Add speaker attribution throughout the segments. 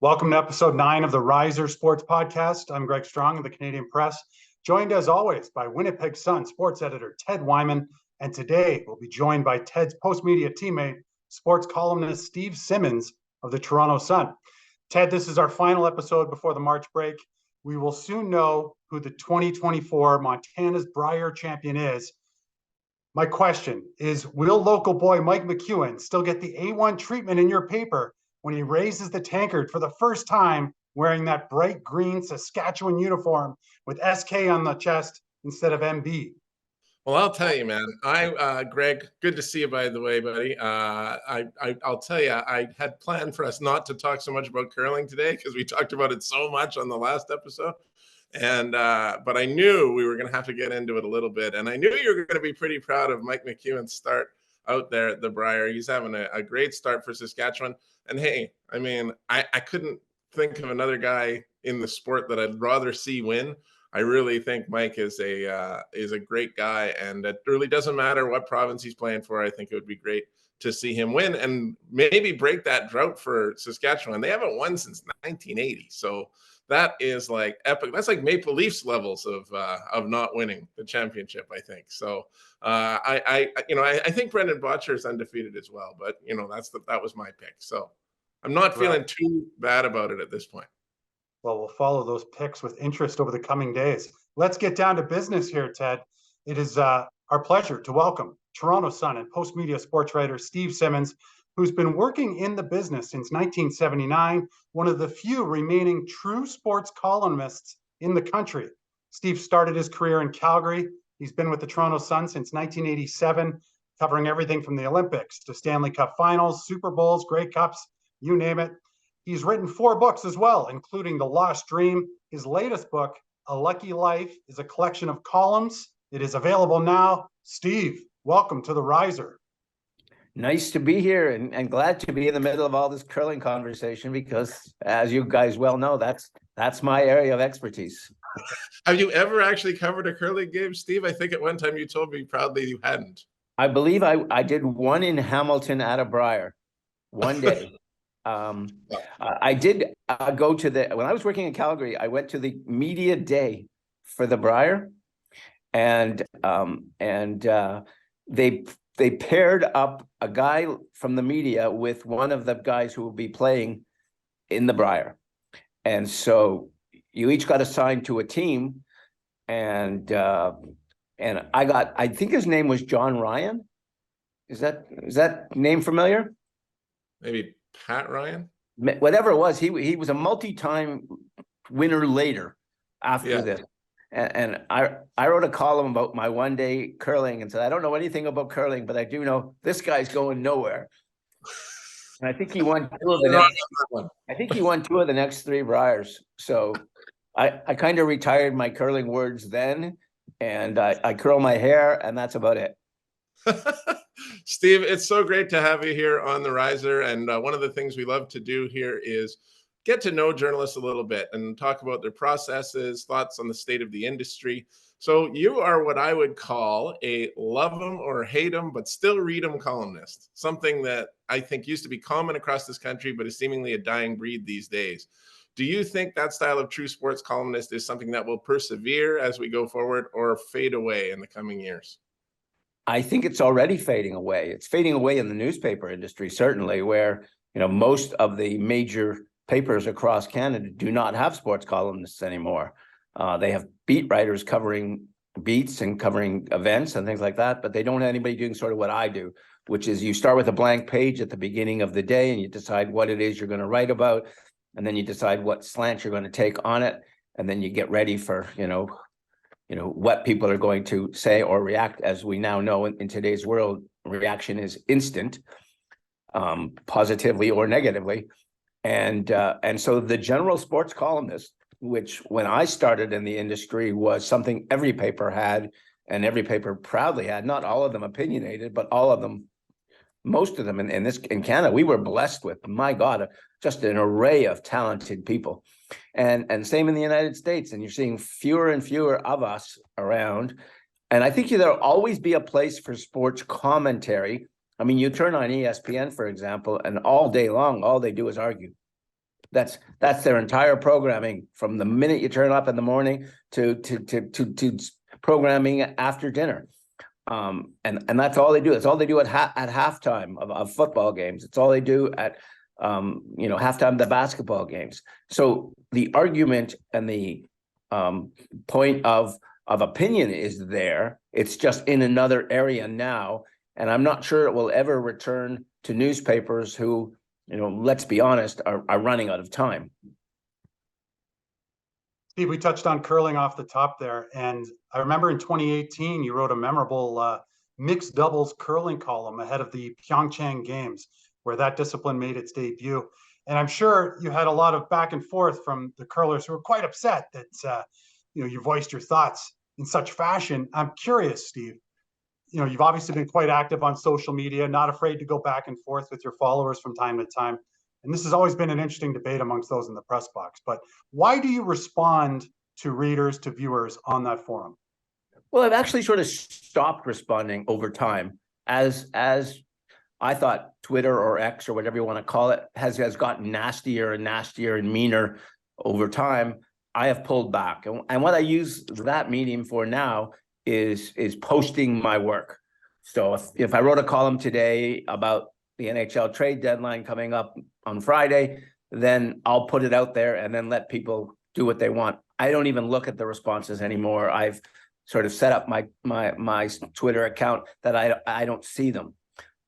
Speaker 1: Welcome to episode 9 of the Riser Sports Podcast. I'm Greg Strong of the Canadian Press, joined as always by Winnipeg Sun sports editor Ted Wyman. And today we'll be joined by Ted's Postmedia teammate, sports columnist Steve Simmons of the Toronto Sun. Ted, this is our final episode before the March break. We will soon know who the 2024 Montana's Brier champion is. My question is, will local boy Mike McEwen still get the A1 treatment in your paper when he raises the tankard for the first time wearing that bright green Saskatchewan uniform with SK on the chest instead of MB?
Speaker 2: Well, I'll tell you, man. Greg, good to see you, by the way, buddy. I'll tell you, I had planned for us not to talk so much about curling today because we talked about it so much on the last episode. But I knew we were going to have to get into it a little bit. And I knew you were going to be pretty proud of Mike McEwen's start out there at the Brier. He's having a great start for Saskatchewan. And hey, I mean, I couldn't think of another guy in the sport that I'd rather see win. I really think Mike is a great guy, and it really doesn't matter what province he's playing for. I think it would be great to see him win and maybe break that drought for Saskatchewan. They haven't won since 1980, so that is like epic. That's like Maple Leafs levels of not winning the championship, I think. So I think Brendan Bottcher is undefeated as well, but that was my pick. So I'm not feeling too bad about it at this point.
Speaker 1: Well, we'll follow those picks with interest over the coming days. Let's get down to business here, Ted. It is our pleasure to welcome Toronto Sun and Postmedia sports writer Steve Simmons, who's been working in the business since 1979, one of the few remaining true sports columnists in the country. Steve started his career in Calgary. He's been with the Toronto Sun since 1987, covering everything from the Olympics to Stanley Cup finals, Super Bowls, Grey Cups, you name it. He's written 4 books as well, including The Lost Dream. His latest book, A Lucky Life, is a collection of columns. It is available now. Steve, welcome to the Riser.
Speaker 3: Nice to be here and glad to be in the middle of all this curling conversation because, as you guys well know, that's my area of expertise.
Speaker 2: Have you ever actually covered a curling game, Steve? I think at one time you told me proudly you hadn't.
Speaker 3: I believe I did one in Hamilton at a Brier one day. I did go to when I was working in Calgary, I went to the media day for the Brier, and they paired up a guy from the media with one of the guys who will be playing in the Brier. And so you each got assigned to a team, and I think his name was John Ryan. Is that name familiar?
Speaker 2: Maybe Pat Ryan?
Speaker 3: Whatever it was, he was a multi-time winner later after this. And I wrote a column about my one-day curling and said, I don't know anything about curling, but I do know this guy's going nowhere. And I think he won 2 of the next 3 Briers. So I kind of retired my curling words then, and I curl my hair, and that's about it.
Speaker 2: Steve, it's so great to have you here on the Riser. And one of the things we love to do here is get to know journalists a little bit and talk about their processes, thoughts on the state of the industry. So you are what I would call a love them or hate them, but still read them columnist, something that I think used to be common across this country, but is seemingly a dying breed these days. Do you think that style of true sports columnist is something that will persevere as we go forward or fade away in the coming years?
Speaker 3: I think it's already fading away. It's fading away in the newspaper industry, certainly, where most of the major papers across Canada do not have sports columnists anymore. They have beat writers covering beats and covering events and things like that, but they don't have anybody doing sort of what I do, which is you start with a blank page at the beginning of the day and you decide what it is you're going to write about, and then you decide what slant you're going to take on it, and then you get ready for what people are going to say or react. As we now know in today's world, reaction is instant, positively or negatively. And so the general sports columnist, which when I started in the industry was something every paper had and every paper proudly had, not all of them opinionated, but all of them, most of them in Canada, we were blessed with, my God, just an array of talented people. And same in the United States. And you're seeing fewer and fewer of us around. And I think there'll always be a place for sports commentary. I mean, you turn on ESPN, for example, and all day long, all they do is argue. That's their entire programming from the minute you turn up in the morning to programming after dinner. And that's all they do. It's all they do at halftime of football games. It's all they do at halftime of the basketball games. So the argument and the point of opinion is there. It's just in another area now. And I'm not sure it will ever return to newspapers who, let's be honest, are running out of time.
Speaker 1: Steve, we touched on curling off the top there. And I remember in 2018, you wrote a memorable mixed doubles curling column ahead of the Pyeongchang Games, where that discipline made its debut. And I'm sure you had a lot of back and forth from the curlers who were quite upset that you voiced your thoughts in such fashion. I'm curious, Steve, you've obviously been quite active on social media, not afraid to go back and forth with your followers from time to time. And this has always been an interesting debate amongst those in the press box. But why do you respond to readers, to viewers on that forum?
Speaker 3: Well, I've actually sort of stopped responding over time as I thought Twitter or X or whatever you want to call it has gotten nastier and nastier and meaner over time. I have pulled back. And what I use that medium for now is posting my work. So if I wrote a column today about the NHL Trade Deadline coming up on Friday, then I'll put it out there and then let people do what they want. I don't even look at the responses anymore. I've sort of set up my Twitter account that I don't see them.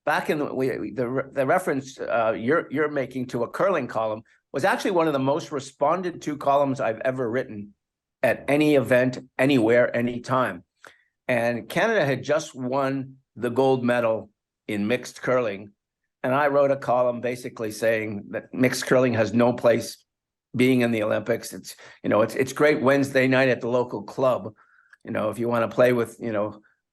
Speaker 3: Back in the reference you're making to a curling column was actually one of the most responded to columns I've ever written at any event, anywhere, anytime. And Canada had just won the gold medal in mixed curling. And I wrote a column basically saying that mixed curling has no place being in the Olympics. It's great Wednesday night at the local club. If you want to play with,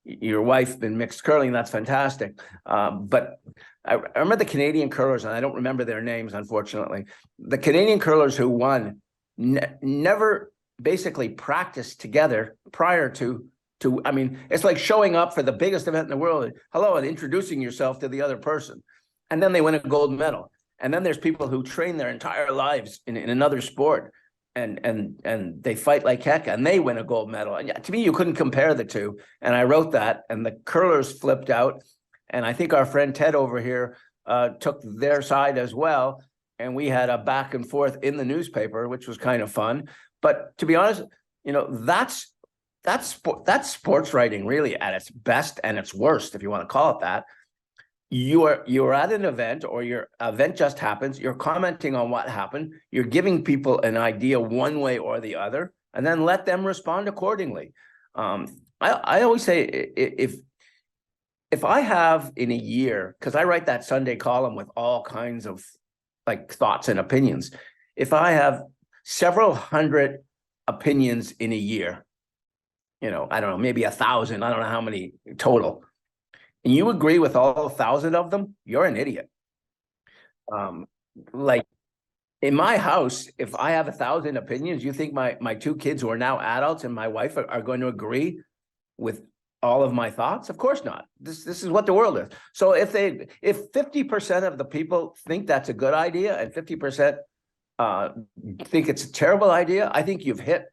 Speaker 3: your wife in mixed curling, that's fantastic. But I remember the Canadian curlers, and I don't remember their names, unfortunately. The Canadian curlers who won never basically practiced together prior to, it's like showing up for the biggest event in the world. Hello, and introducing yourself to the other person. And then they win a gold medal. And then there's people who train their entire lives in another sport. And they fight like heck, and they win a gold medal. And to me, you couldn't compare the two. And I wrote that, and the curlers flipped out. And I think our friend Ted over here took their side as well. And we had a back and forth in the newspaper, which was kind of fun. But to be honest, that's sports writing really at its best and its worst, if you want to call it that. You're at an event, or your event just happens. You're commenting on what happened. You're giving people an idea one way or the other, and then let them respond accordingly. I always say if I have in a year, because I write that Sunday column with all kinds of thoughts and opinions. If I have several hundred opinions in a year, I don't know, maybe 1,000. I don't know how many total. And you agree with all 1,000 of them, you're an idiot. In my house, if I have 1,000 opinions, you think my two kids who are now adults and my wife are going to agree with all of my thoughts? Of course not. This is what the world is. So if 50% of the people think that's a good idea and 50% think it's a terrible idea, I think you've hit,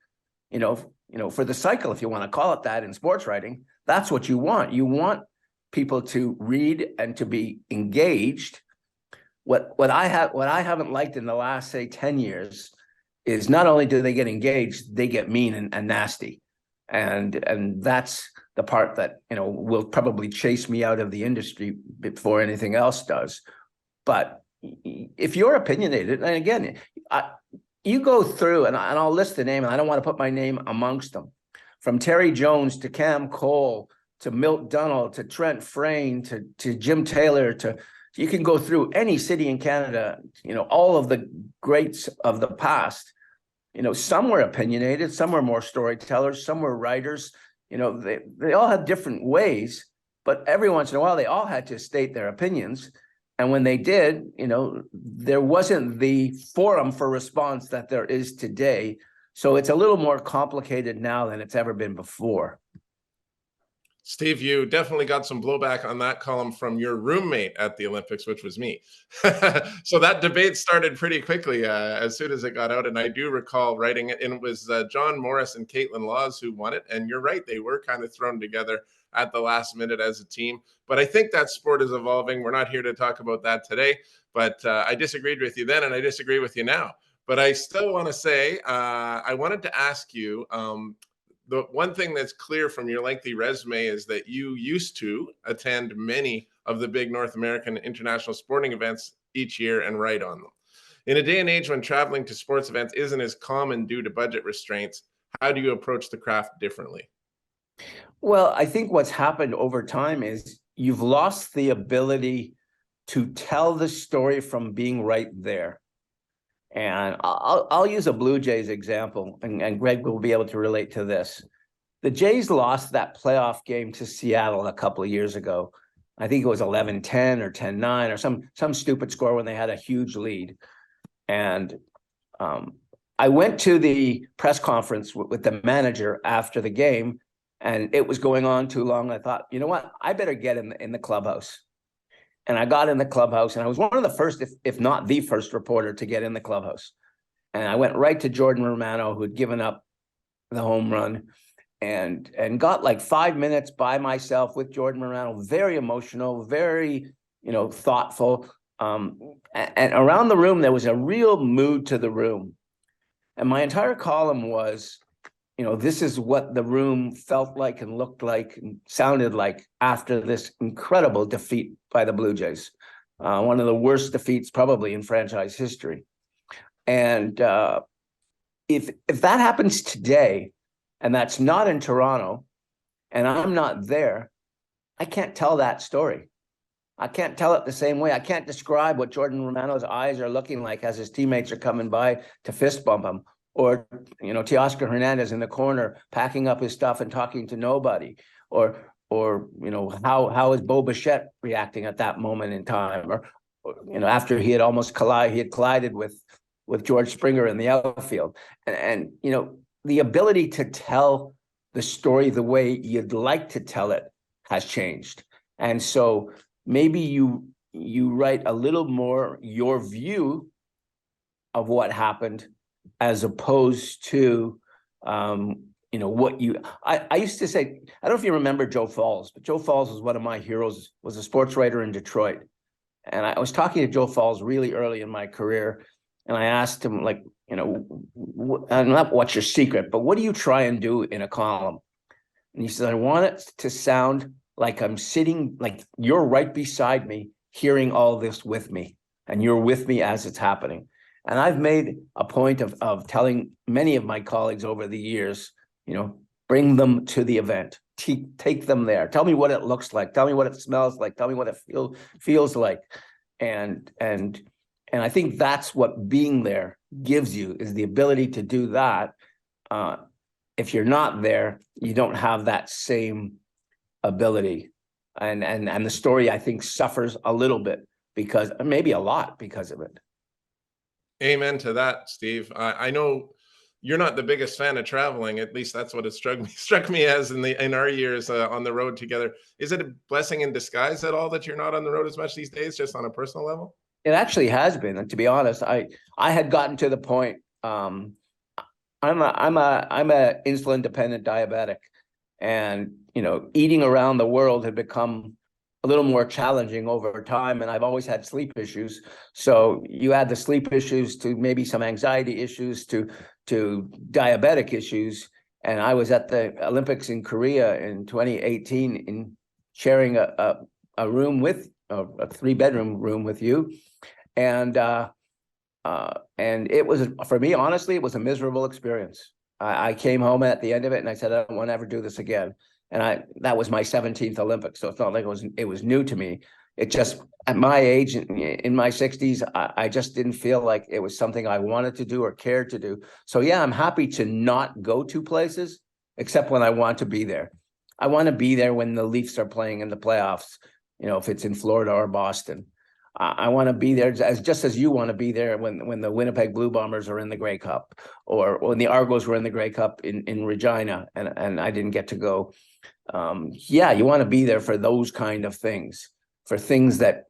Speaker 3: for the cycle, if you want to call it that in sports writing, that's what you want. You want people to read and to be engaged. What I haven't liked in the last, say, 10 years is not only do they get engaged, they get mean and nasty. And that's the part that, will probably chase me out of the industry before anything else does. But if you're opinionated, and again, you go through, and I'll list the name, and I don't want to put my name amongst them, from Terry Jones to Cam Cole, to Milt Dunnell, to Trent Frayne, to Jim Taylor, you can go through any city in Canada, all of the greats of the past. Some were opinionated, some were more storytellers, some were writers. They all had different ways, but every once in a while, they all had to state their opinions. And when they did, there wasn't the forum for response that there is today. So it's a little more complicated now than it's ever been before.
Speaker 2: Steve, you definitely got some blowback on that column from your roommate at the Olympics, which was me. So that debate started pretty quickly as soon as it got out. And I do recall writing it. And it was John Morris and Caitlin Laws who won it. And you're right, they were kind of thrown together at the last minute as a team. But I think that sport is evolving. We're not here to talk about that today. But I disagreed with you then, and I disagree with you now. But I still want to say, I wanted to ask you, the one thing that's clear from your lengthy resume is that you used to attend many of the big North American international sporting events each year and write on them. In a day and age when traveling to sports events isn't as common due to budget restraints, how do you approach the craft differently?
Speaker 3: Well, I think what's happened over time is you've lost the ability to tell the story from being right there. And I'll use a Blue Jays example, and Greg will be able to relate to this. The Jays lost that playoff game to Seattle a couple of years ago. I think it was 11-10 or 10-9 or some stupid score when they had a huge lead. And I went to the press conference with the manager after the game, and it was going on too long. I thought, you know what, I better get in the clubhouse. And I got in the clubhouse, and I was one of the first, if not the first reporter to get in the clubhouse. And I went right to Jordan Romano, who had given up the home run, and got like 5 minutes by myself with Jordan Romano, very emotional, very, thoughtful. And around the room, there was a real mood to the room. And my entire column was, this is what the room felt like and looked like and sounded like after this incredible defeat by the Blue Jays. One of the worst defeats probably in franchise history. And if that happens today, and that's not in Toronto, and I'm not there, I can't tell that story. I can't tell it the same way. I can't describe what Jordan Romano's eyes are looking like as his teammates are coming by to fist bump him. Or, Teoscar Hernandez in the corner packing up his stuff and talking to nobody. Or how is Bo Bichette reacting at that moment in time? Or after he had almost collided with George Springer in the outfield. And the ability to tell the story the way you'd like to tell it has changed. And so maybe you write a little more your view of what happened, as opposed to, what you, I used to say, I don't know if you remember Joe Falls, but Joe Falls was one of my heroes, was a sports writer in Detroit. And I was talking to Joe Falls really early in my career. And I asked him, not what's your secret, but what do you try and do in a column? And he said, I want it to sound like I'm sitting, like you're right beside me, hearing all this with me, and you're with me as it's happening. And I've made a point of telling many of my colleagues over the years, bring them to the event, take them there. Tell me what it looks like. Tell me what it smells like. Tell me what it feels like. And I think that's what being there gives you, is the ability to do that. If you're not there, you don't have that same ability. And the story, I think, suffers a little bit because, maybe a lot because of it.
Speaker 2: Amen to that, Steve. I know you're not the biggest fan of traveling. At least that's what it struck me as in our years on the road together. Is it a blessing in disguise at all that you're not on the road as much these days, just on a personal level?
Speaker 3: It actually has been, and to be honest, I had gotten to the point. I'm a insulin dependent diabetic, and eating around the world had become a little more challenging over time, and I've always had sleep issues. So you add the sleep issues to maybe some anxiety issues to diabetic issues. And I was at the Olympics in Korea in 2018 in sharing a room with a 3-bedroom room with you. And it was, for me, honestly, it was a miserable experience. I came home at the end of it and I said, I don't want to ever do this again. And that was my 17th Olympics. So it's not like it was new to me. It just, at my age, in my 60s, I just didn't feel like it was something I wanted to do or cared to do. So yeah, I'm happy to not go to places, except when I want to be there. I want to be there when the Leafs are playing in the playoffs, if it's in Florida or Boston. I want to be there just as you want to be there when the Winnipeg Blue Bombers are in the Grey Cup, or when the Argos were in the Grey Cup in Regina, and I didn't get to go. Yeah, you want to be there for those kind of things, for things that,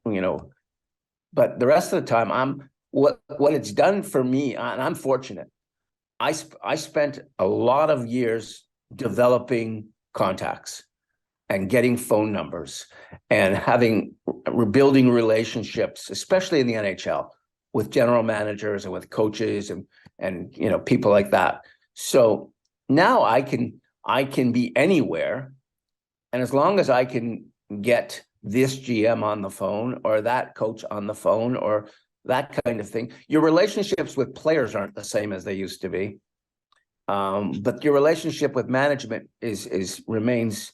Speaker 3: but the rest of the time, what it's done for me, and I'm fortunate. I spent a lot of years developing contacts and getting phone numbers and rebuilding relationships, especially in the NHL, with general managers and with coaches and people like that. So now I can be anywhere, and as long as I can get this GM on the phone or that coach on the phone or that kind of thing, your relationships with players aren't the same as they used to be. But your relationship with management remains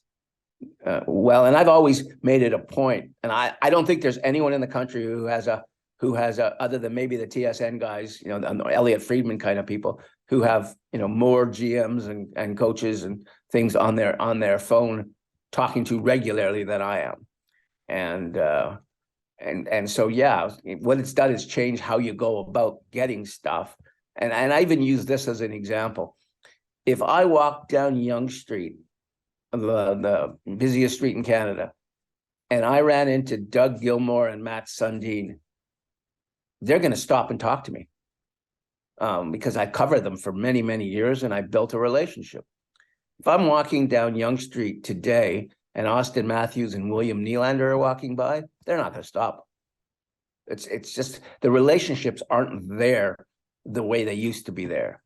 Speaker 3: well. And I've always made it a point, and I don't think there's anyone in the country who has a other than maybe the TSN guys, Elliot Friedman kind of people, who have more GMs and coaches and things on their phone talking to regularly than I am. And so, yeah, what it's done is change how you go about getting stuff. And I even use this as an example. If I walk down Yonge Street, the busiest street in Canada, and I ran into Doug Gilmour and Matt Sundin, they're going to stop and talk to me because I covered them for many, many years and I built a relationship. If I'm walking down Yonge Street today and Austin Matthews and William Nylander are walking by, they're not going to stop. It's just the relationships aren't there the way they used to be there.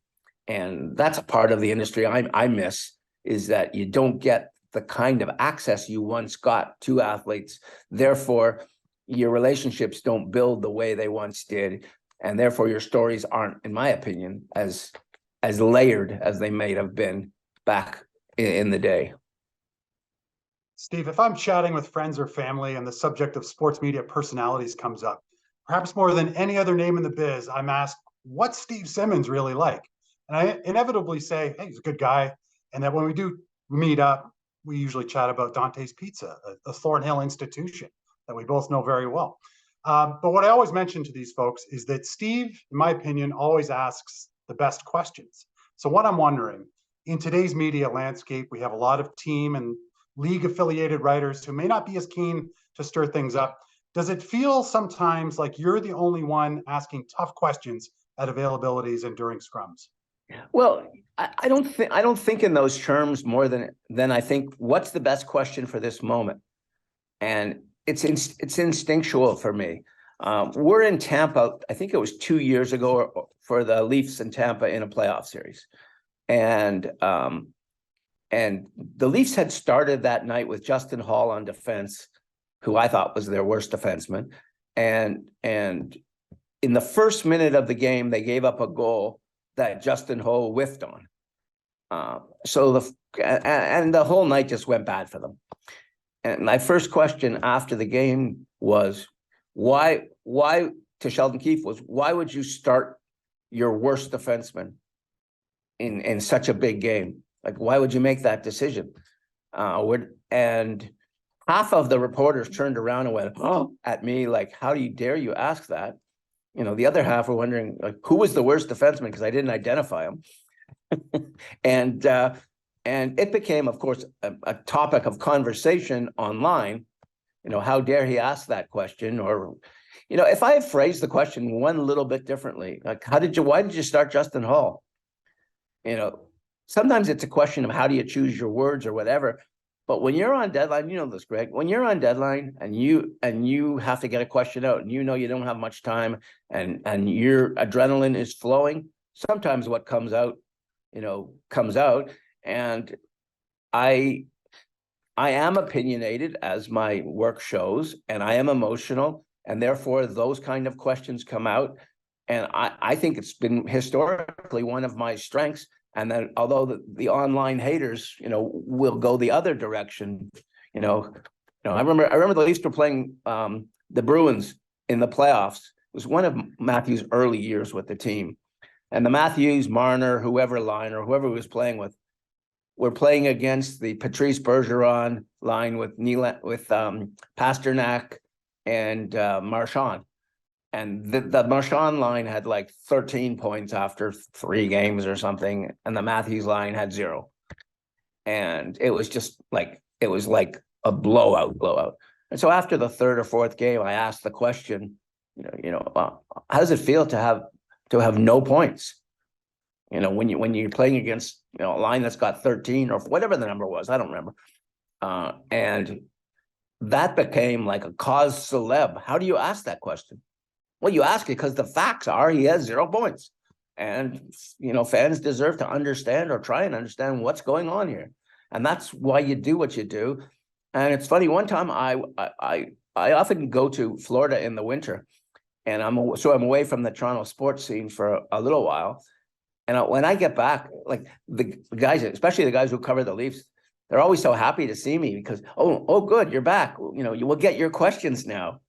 Speaker 3: And that's a part of the industry I miss, is that you don't get the kind of access you once got to athletes. Therefore, your relationships don't build the way they once did. And therefore, your stories aren't, in my opinion, as layered as they may have been back in the day.
Speaker 1: Steve, if I'm chatting with friends or family and the subject of sports media personalities comes up, perhaps more than any other name in the biz, I'm asked, what's Steve Simmons really like? And I inevitably say, hey, he's a good guy. And that when we do meet up, we usually chat about Dante's Pizza, a Thornhill institution that we both know very well. But what I always mention to these folks is that Steve, in my opinion, always asks the best questions. So what I'm wondering, in today's media landscape, we have a lot of team and league affiliated writers who may not be as keen to stir things up. Does it feel sometimes like you're the only one asking tough questions at availabilities and during scrums?
Speaker 3: Well, I don't think in those terms more than I think what's the best question for this moment, and it's instinctual for me. We're in Tampa. I think it was 2 years ago for the Leafs in Tampa in a playoff series, and the Leafs had started that night with Justin Hall on defense, who I thought was their worst defenseman, and in the first minute of the game they gave up a goal that Justin Hall whiffed on. So the whole night just went bad for them. And my first question after the game was, why to Sheldon Keefe was, why would you start your worst defenseman in such a big game? Like, why would you make that decision? And half of the reporters turned around and went, oh, at me, like, how do you dare you ask that? The other half were wondering, like, who was the worst defenseman, because I didn't identify him. And it became, of course, a topic of conversation online. How dare he ask that question? Or, if I had phrased the question one little bit differently, like, why did you start Justin Hall? Sometimes it's a question of how do you choose your words or whatever. But when you're on deadline, you know this, Greg, when you're on deadline and you have to get a question out and you don't have much time and your adrenaline is flowing, sometimes what comes out, comes out. And I am opinionated, as my work shows, and I am emotional, and therefore those kind of questions come out. And I think it's been historically one of my strengths. And then, although the online haters, will go the other direction, I remember the Leafs were playing the Bruins in the playoffs. It was one of Matthews' early years with the team, and the Matthews, Marner, whoever he was playing with, were playing against the Patrice Bergeron line with Pasternak and Marchand. And the Marchand line had like 13 points after 3 games or something, and the Matthews line had 0. And it was just like, it was like a blowout. And so after the third or fourth game, I asked the question, how does it feel to have no points? When you're playing against, a line that's got 13 or whatever the number was, I don't remember. And that became like a cause celeb. How do you ask that question? Well, you ask it because the facts are he has 0 points. And, fans deserve to understand or try and understand what's going on here. And that's why you do what you do. And it's funny, one time I often go to Florida in the winter, and I'm away from the Toronto sports scene for a little while. And when I get back, like the guys, especially the guys who cover the Leafs, they're always so happy to see me because, oh, good, you're back. You will get your questions now.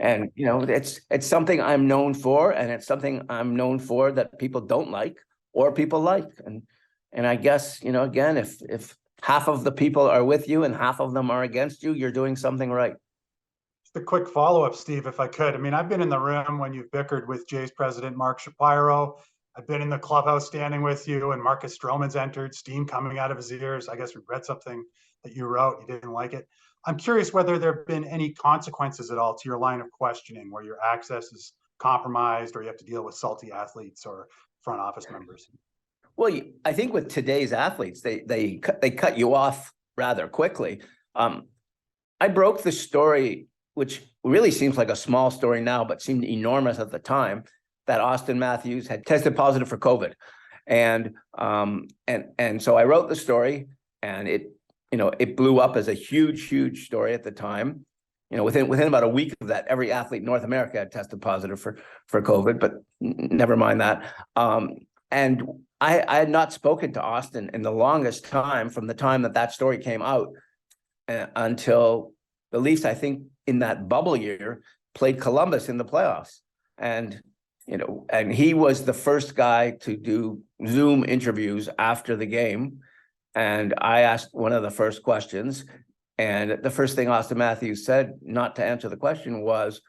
Speaker 3: And, it's something I'm known for, and it's something I'm known for that people don't like or people like. And I guess, again, if half of the people are with you and half of them are against you, you're doing something right.
Speaker 1: Just a quick follow-up, Steve, if I could. I mean, I've been in the room when you've bickered with Jays president Mark Shapiro. I've been in the clubhouse standing with you, and Marcus Stroman's entered, steam coming out of his ears. I guess we read something that you wrote. You didn't like it. I'm curious whether there have been any consequences at all to your line of questioning where your access is compromised or you have to deal with salty athletes or front office members.
Speaker 3: Well, I think with today's athletes, they cut you off rather quickly. I broke the story, which really seems like a small story now, but seemed enormous at the time, that Auston Matthews had tested positive for COVID. And so I wrote the story, and it blew up as a huge story at the time. Within about a week of that, every athlete in North America had tested positive for COVID, but never mind that. And I had not spoken to Auston in the longest time from the time that story came out until the Leafs, I think, in that bubble year, played Columbus in the playoffs. And he was the first guy to do Zoom interviews after the game. And I asked one of the first questions, and the first thing Auston Matthews said, not to answer the question, was,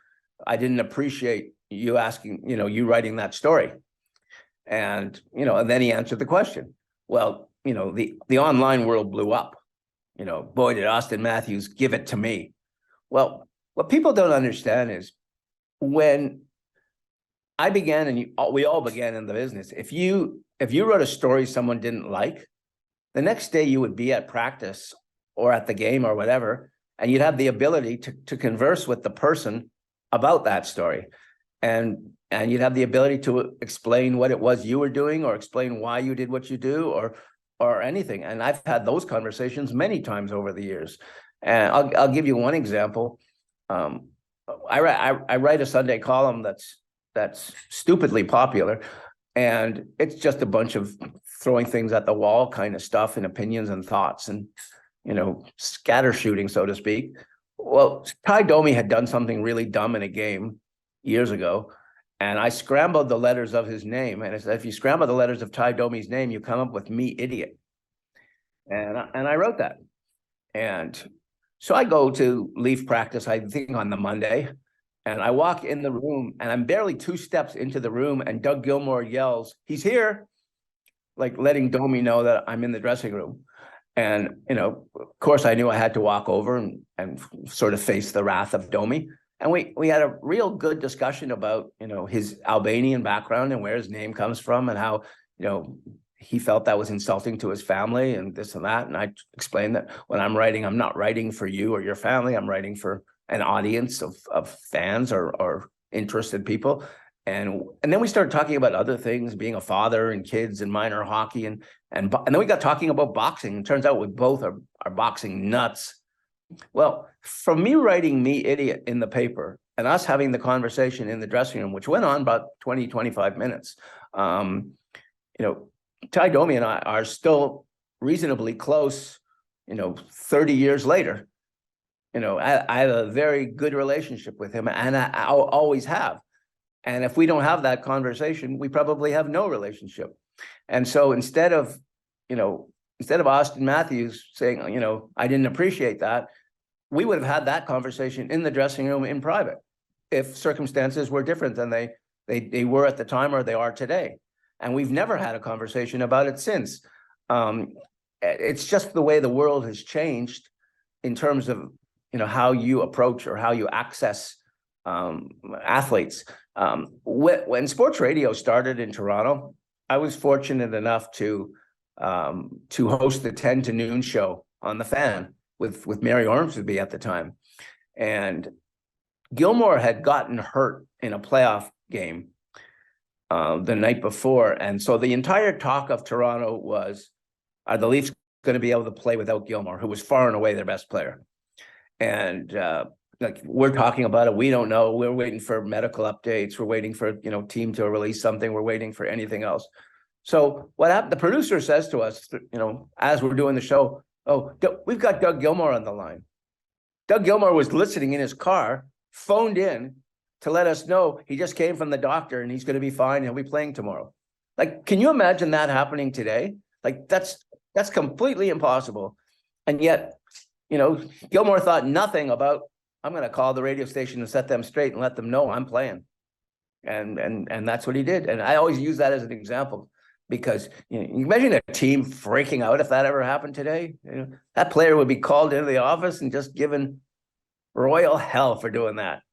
Speaker 3: I didn't appreciate you asking, you writing that story. And, and then he answered the question. Well, the online world blew up. Boy, did Auston Matthews give it to me. Well, what people don't understand is when I began, and we all began in the business, if you wrote a story someone didn't like, the next day you would be at practice or at the game or whatever, and you'd have the ability to converse with the person about that story. And you'd have the ability to explain what it was you were doing, or explain why you did what you do, or anything. And I've had those conversations many times over the years. And I'll give you one example. I write a Sunday column that's stupidly popular, and it's just a bunch of throwing things at the wall kind of stuff, and opinions and thoughts, and scatter shooting, so to speak. Well, Ty Domi had done something really dumb in a game years ago, and I scrambled the letters of his name, and it said, if you scramble the letters of Ty Domi's name, you come up with me, idiot. And I wrote that. And so I go to Leaf practice, I think on the Monday, and I walk in the room, and I'm barely 2 steps into the room, and Doug Gilmour yells, "He's here," like letting Domi know that I'm in the dressing room. And, of course, I knew I had to walk over and sort of face the wrath of Domi. And we had a real good discussion about, his Albanian background and where his name comes from, and how, he felt that was insulting to his family and this and that. And I explained that when I'm writing, I'm not writing for you or your family. I'm writing for an audience of fans or interested people. And then we started talking about other things, being a father and kids and minor hockey. And then we got talking about boxing. It turns out we both are boxing nuts. Well, from me writing "me idiot" in the paper and us having the conversation in the dressing room, which went on about 20, 25 minutes, Ty Domi and I are still reasonably close, 30 years later. I have a very good relationship with him, and I always have. And if we don't have that conversation, we probably have no relationship. And so instead of Auston Matthews saying, I didn't appreciate that, we would have had that conversation in the dressing room in private if circumstances were different than they were at the time or they are today. And we've never had a conversation about it since. it's just the way the world has changed in terms of, how you approach or how you access athletes. When sports radio started in Toronto, I was fortunate enough to host the 10 to noon show on the Fan with Mary Ormsby at the time. And Gilmore had gotten hurt in a playoff game the night before. And so the entire talk of Toronto was, are the Leafs going to be able to play without Gilmore, who was far and away their best player? And like, we're talking about it. We don't know. We're waiting for medical updates. We're waiting for, team to release something. We're waiting for anything else. So what happened? The producer says to us, as we're doing the show, "Oh, we've got Doug Gilmore on the line." Doug Gilmore was listening in his car, phoned in to let us know he just came from the doctor and he's going to be fine. He'll be playing tomorrow. Like, can you imagine that happening today? Like, that's completely impossible. And yet, Gilmore thought nothing about, I'm going to call the radio station and set them straight and let them know I'm playing. And that's what he did. And I always use that as an example, because you imagine a team freaking out if that ever happened today. That player would be called into the office and just given royal hell for doing that.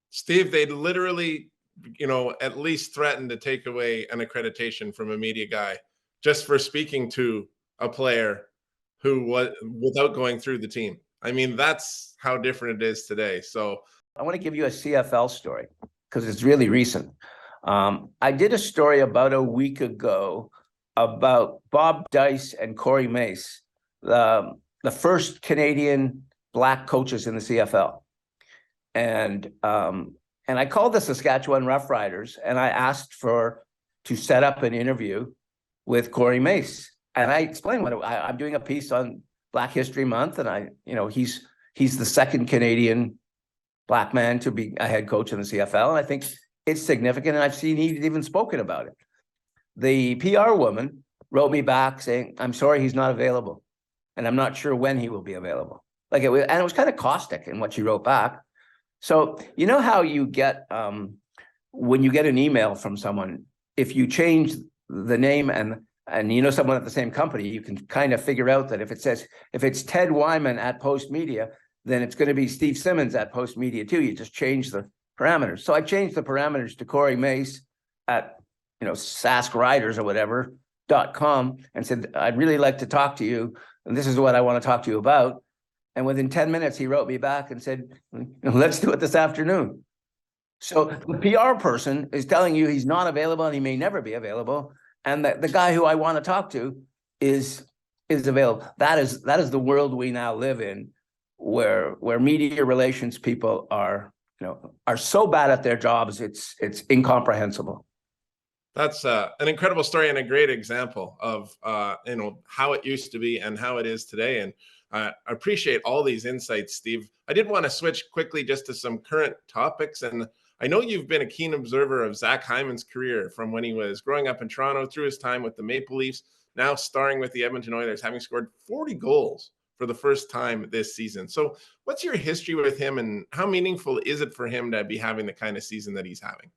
Speaker 2: Steve, they'd literally, at least threaten to take away an accreditation from a media guy just for speaking to a player who was without going through the team. I mean, that's how different it is today. So
Speaker 3: I want to give you a CFL story because it's really recent. I did a story about a week ago about Bob Dice and Corey Mace, the first Canadian Black coaches in the CFL. And I called the Saskatchewan Roughriders and I asked to set up an interview with Corey Mace. And I explained I'm doing a piece on Black History Month, and he's the second Canadian Black man to be a head coach in the CFL, and I think it's significant. And I've seen he's even spoken about it. The PR woman wrote me back saying, "I'm sorry, he's not available, and I'm not sure when he will be available." And it was kind of caustic in what she wrote back. So you know how you get when you get an email from someone, if you change the name and someone at the same company, you can kind of figure out that if it's Ted Wyman at Postmedia, then it's going to be Steve Simmons at Postmedia too. You just change the parameters. So I changed the parameters to Corey Mace at saskriders or whatever.com and said, "I'd really like to talk to you, and this is what I want to talk to you about." And within 10 minutes, he wrote me back and said, "Let's do it this afternoon." So the PR person is telling you he's not available and he may never be available. And the guy who I want to talk to is available. That is the world we now live in, where media relations people are so bad at their jobs, it's incomprehensible.
Speaker 2: That's an incredible story and a great example of how it used to be and how it is today. And I appreciate all these insights, Steve. I did want to switch quickly just to some current topics. And I know you've been a keen observer of Zach Hyman's career from when he was growing up in Toronto through his time with the Maple Leafs, now starring with the Edmonton Oilers, having scored 40 goals for the first time this season. So what's your history with him, and how meaningful is it for him to be having the kind of season that he's having?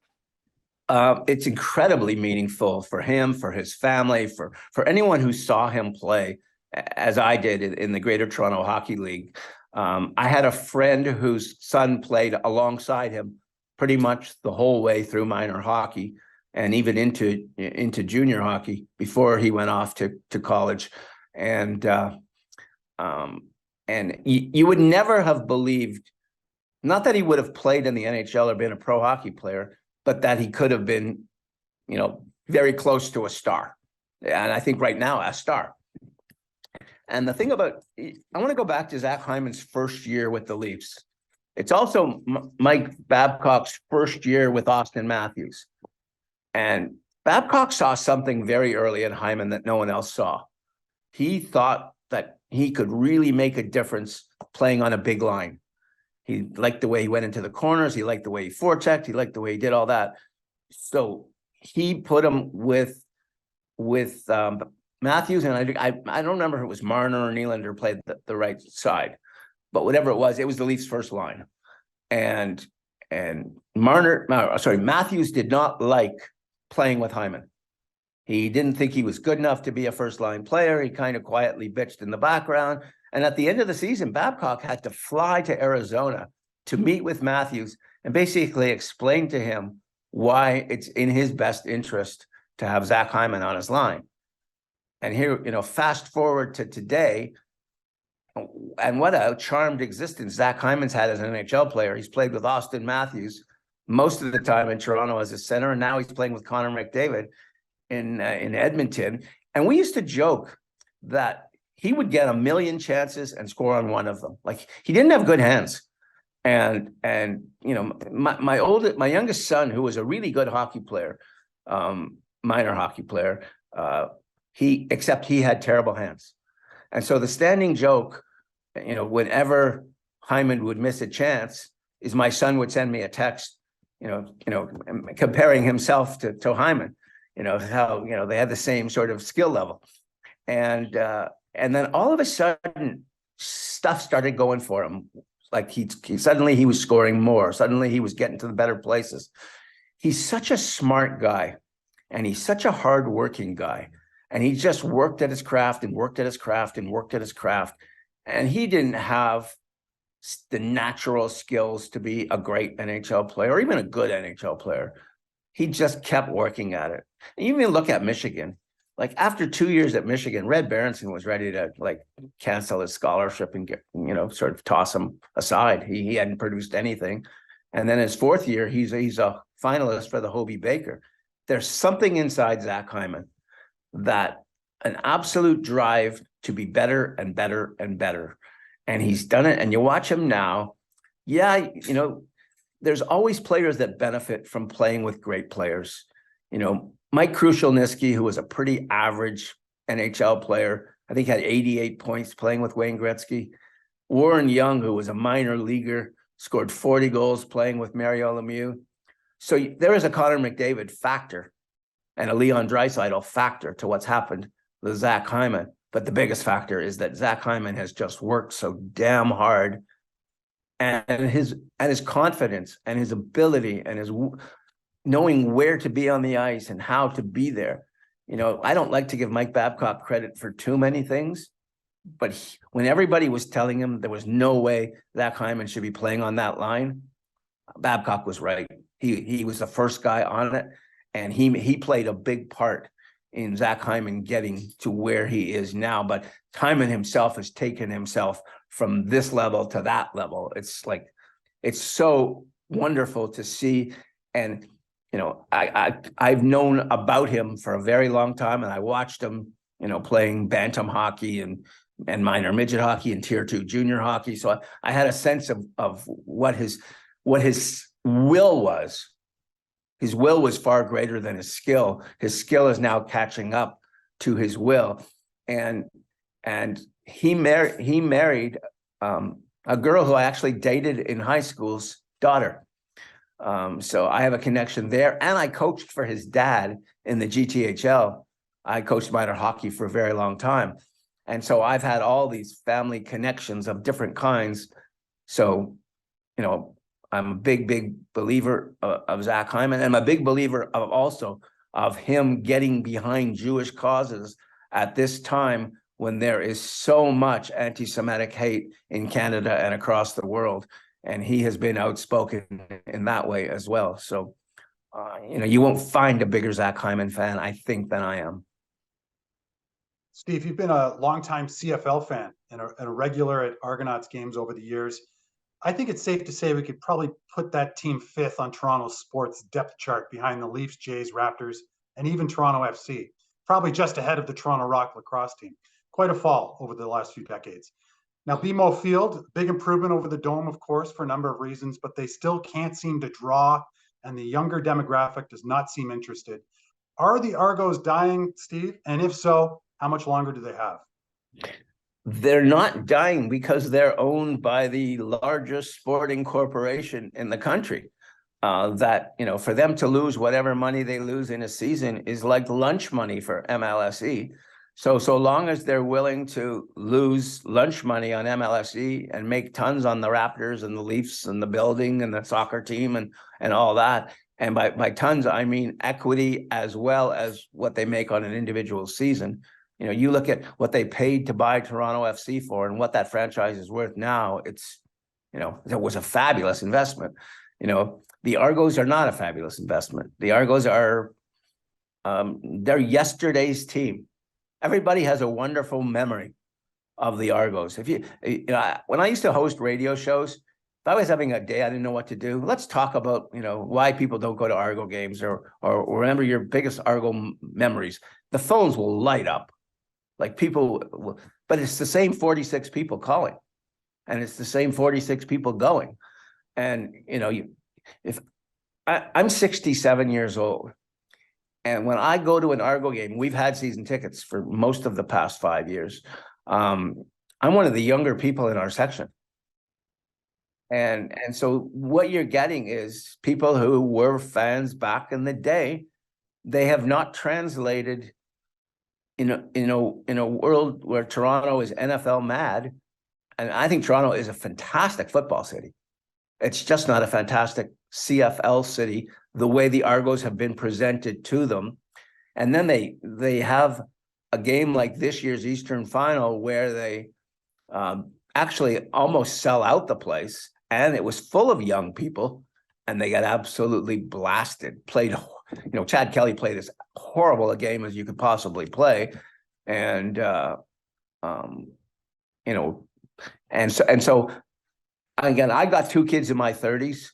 Speaker 3: It's incredibly meaningful for him, for his family, for anyone who saw him play, as I did in the Greater Toronto Hockey League. I had a friend whose son played alongside him pretty much the whole way through minor hockey and even into junior hockey before he went off to college. And you would never have believed, not that he would have played in the NHL or been a pro hockey player, but that he could have been, very close to a star. And I think right now a star. And the thing about, I want to go back to Zach Hyman's first year with the Leafs. It's also Mike Babcock's first year with Austin Matthews. And Babcock saw something very early in Hyman that no one else saw. He thought that he could really make a difference playing on a big line. He liked the way he went into the corners. He liked the way he forechecked. He liked the way he did all that. So he put him with Matthews, and I don't remember if it was Marner or Nylander played the right side, but whatever it was the Leafs' first line. And Matthews did not like playing with Hyman. He didn't think he was good enough to be a first-line player. He kind of quietly bitched in the background. And at the end of the season, Babcock had to fly to Arizona to meet with Matthews and basically explain to him why it's in his best interest to have Zach Hyman on his line. And here, fast forward to today, and what a charmed existence Zach Hyman's had as an NHL player. He's played with Austin Matthews most of the time in Toronto as a center, and now he's playing with Connor McDavid in Edmonton. And we used to joke that he would get a million chances and score on one of them. Like, he didn't have good hands. And my youngest son, who was a really good hockey player, minor hockey player, except he had terrible hands. And so the standing joke, whenever Hyman would miss a chance, is my son would send me a text, comparing himself to Hyman, how, they had the same sort of skill level. And then all of a sudden stuff started going for him. Like suddenly he was scoring more. Suddenly he was getting to the better places. He's such a smart guy, and he's such a hardworking guy. And he just worked at his craft and worked at his craft and worked at his craft. And he didn't have the natural skills to be a great NHL player or even a good NHL player. He just kept working at it. And you even look at Michigan. Like, after 2 years at Michigan, Red Berenson was ready to cancel his scholarship and get, sort of toss him aside. He hadn't produced anything. And then his fourth year, he's a finalist for the Hobey Baker. There's something inside Zach Hyman, that an absolute drive to be better and better and better. And he's done it. And you watch him now. Yeah, there's always players that benefit from playing with great players. Mike Krushelnyski, who was a pretty average NHL player, I think had 88 points playing with Wayne Gretzky. Warren Young, who was a minor leaguer, scored 40 goals playing with Mario Lemieux. So there is a Connor McDavid factor and a Leon Draisaitl factor to what's happened with Zach Hyman. But the biggest factor is that Zach Hyman has just worked so damn hard, and his confidence and his ability and his knowing where to be on the ice and how to be there. I don't like to give Mike Babcock credit for too many things, but when everybody was telling him there was no way Zach Hyman should be playing on that line, Babcock was right. He was the first guy on it, and he played a big part in Zach Hyman getting to where he is now. But Hyman himself has taken himself from this level to that level. It's so wonderful to see. And I've known about him for a very long time, and I watched him, playing bantam hockey and minor midget hockey and tier 2 junior hockey. So I had a sense of what his will was. His will was far greater than his skill. His skill is now catching up to his will. And he married a girl who I actually dated in high school's daughter. So I have a connection there, and I coached for his dad in the GTHL. I coached minor hockey for a very long time. And so I've had all these family connections of different kinds. So, I'm a big believer of Zach Hyman, and I'm a big believer of him getting behind Jewish causes at this time when there is so much anti-Semitic hate in Canada and across the world. And he has been outspoken in that way as well. So, you won't find a bigger Zach Hyman fan, I think, than I am.
Speaker 1: Steve, you've been a longtime CFL fan and a regular at Argonauts games over the years. I think it's safe to say we could probably put that team 5th on Toronto sports depth chart behind the Leafs, Jays, Raptors, and even Toronto FC, probably just ahead of the Toronto Rock lacrosse team. Quite a fall over the last few decades. Now, BMO Field, big improvement over the Dome, of course, for a number of reasons, but they still can't seem to draw, and the younger demographic does not seem interested. Are the Argos dying, Steve? And if so, how much longer do they have?
Speaker 3: They're not dying because they're owned by the largest sporting corporation in the country. That, for them to lose whatever money they lose in a season is like lunch money for MLSE. So long as they're willing to lose lunch money on MLSE and make tons on the Raptors and the Leafs and the building and the soccer team and all that, And by tons, I mean equity as well as what they make on an individual season. You know, you look at what they paid to buy Toronto FC for and what that franchise is worth now, it's, you know, it was a fabulous investment. You know, the Argos are not a fabulous investment. The Argos are, they're yesterday's team. Everybody has a wonderful memory of the Argos. If you know, when I used to host radio shows, if I was having a day I didn't know what to do, let's talk about, you know, why people don't go to Argo games or remember your biggest Argo memories. The phones will light up, like people will, but it's the same 46 people calling, and it's the same 46 people going. And you know, I'm 67 years old. And when I go to an Argo game, we've had season tickets for most of the past 5 years. I'm one of the younger people in our section. And so what you're getting is people who were fans back in the day. They have not translated in a world where Toronto is NFL mad. And I think Toronto is a fantastic football city. It's just not a fantastic CFL city the way the Argos have been presented to them. And then they have a game like this year's Eastern Final where they actually almost sell out the place, and it was full of young people, and they got absolutely blasted. Played, you know, Chad Kelly played as horrible a game as you could possibly play, and you know, and so again, I got two kids in my 30s.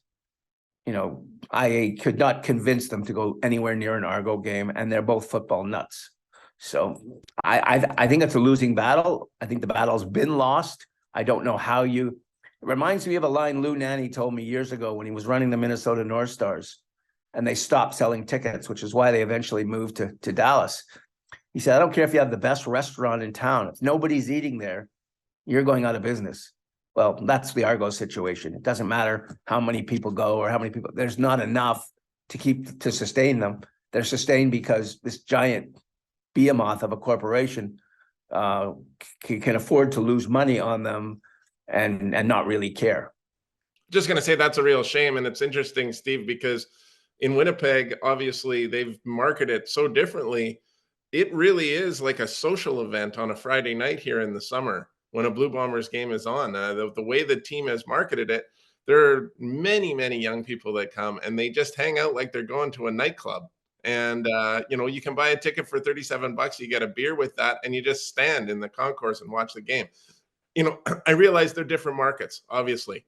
Speaker 3: You know, I could not convince them to go anywhere near an Argo game, and they're both football nuts. So I think it's a losing battle. I think the battle's been lost. I don't know how you. It reminds me of a line Lou Nanne told me years ago when he was running the Minnesota North Stars, and they stopped selling tickets, which is why they eventually moved to Dallas. He said, "I don't care if you have the best restaurant in town. If nobody's eating there, you're going out of business." Well, that's the Argos situation. It doesn't matter how many people go or how many people. There's not enough to sustain them. They're sustained because this giant behemoth of a corporation can afford to lose money on them and not really care.
Speaker 2: Just going to say that's a real shame. And it's interesting, Steve, because in Winnipeg, obviously they've marketed it so differently. It really is like a social event on a Friday night here in the summer when a Blue Bombers game is on. The way the team has marketed it, there are many, many young people that come and they just hang out like they're going to a nightclub. And, you know, you can buy a ticket for $37. You get a beer with that, and you just stand in the concourse and watch the game. You know, I realize they're different markets, obviously,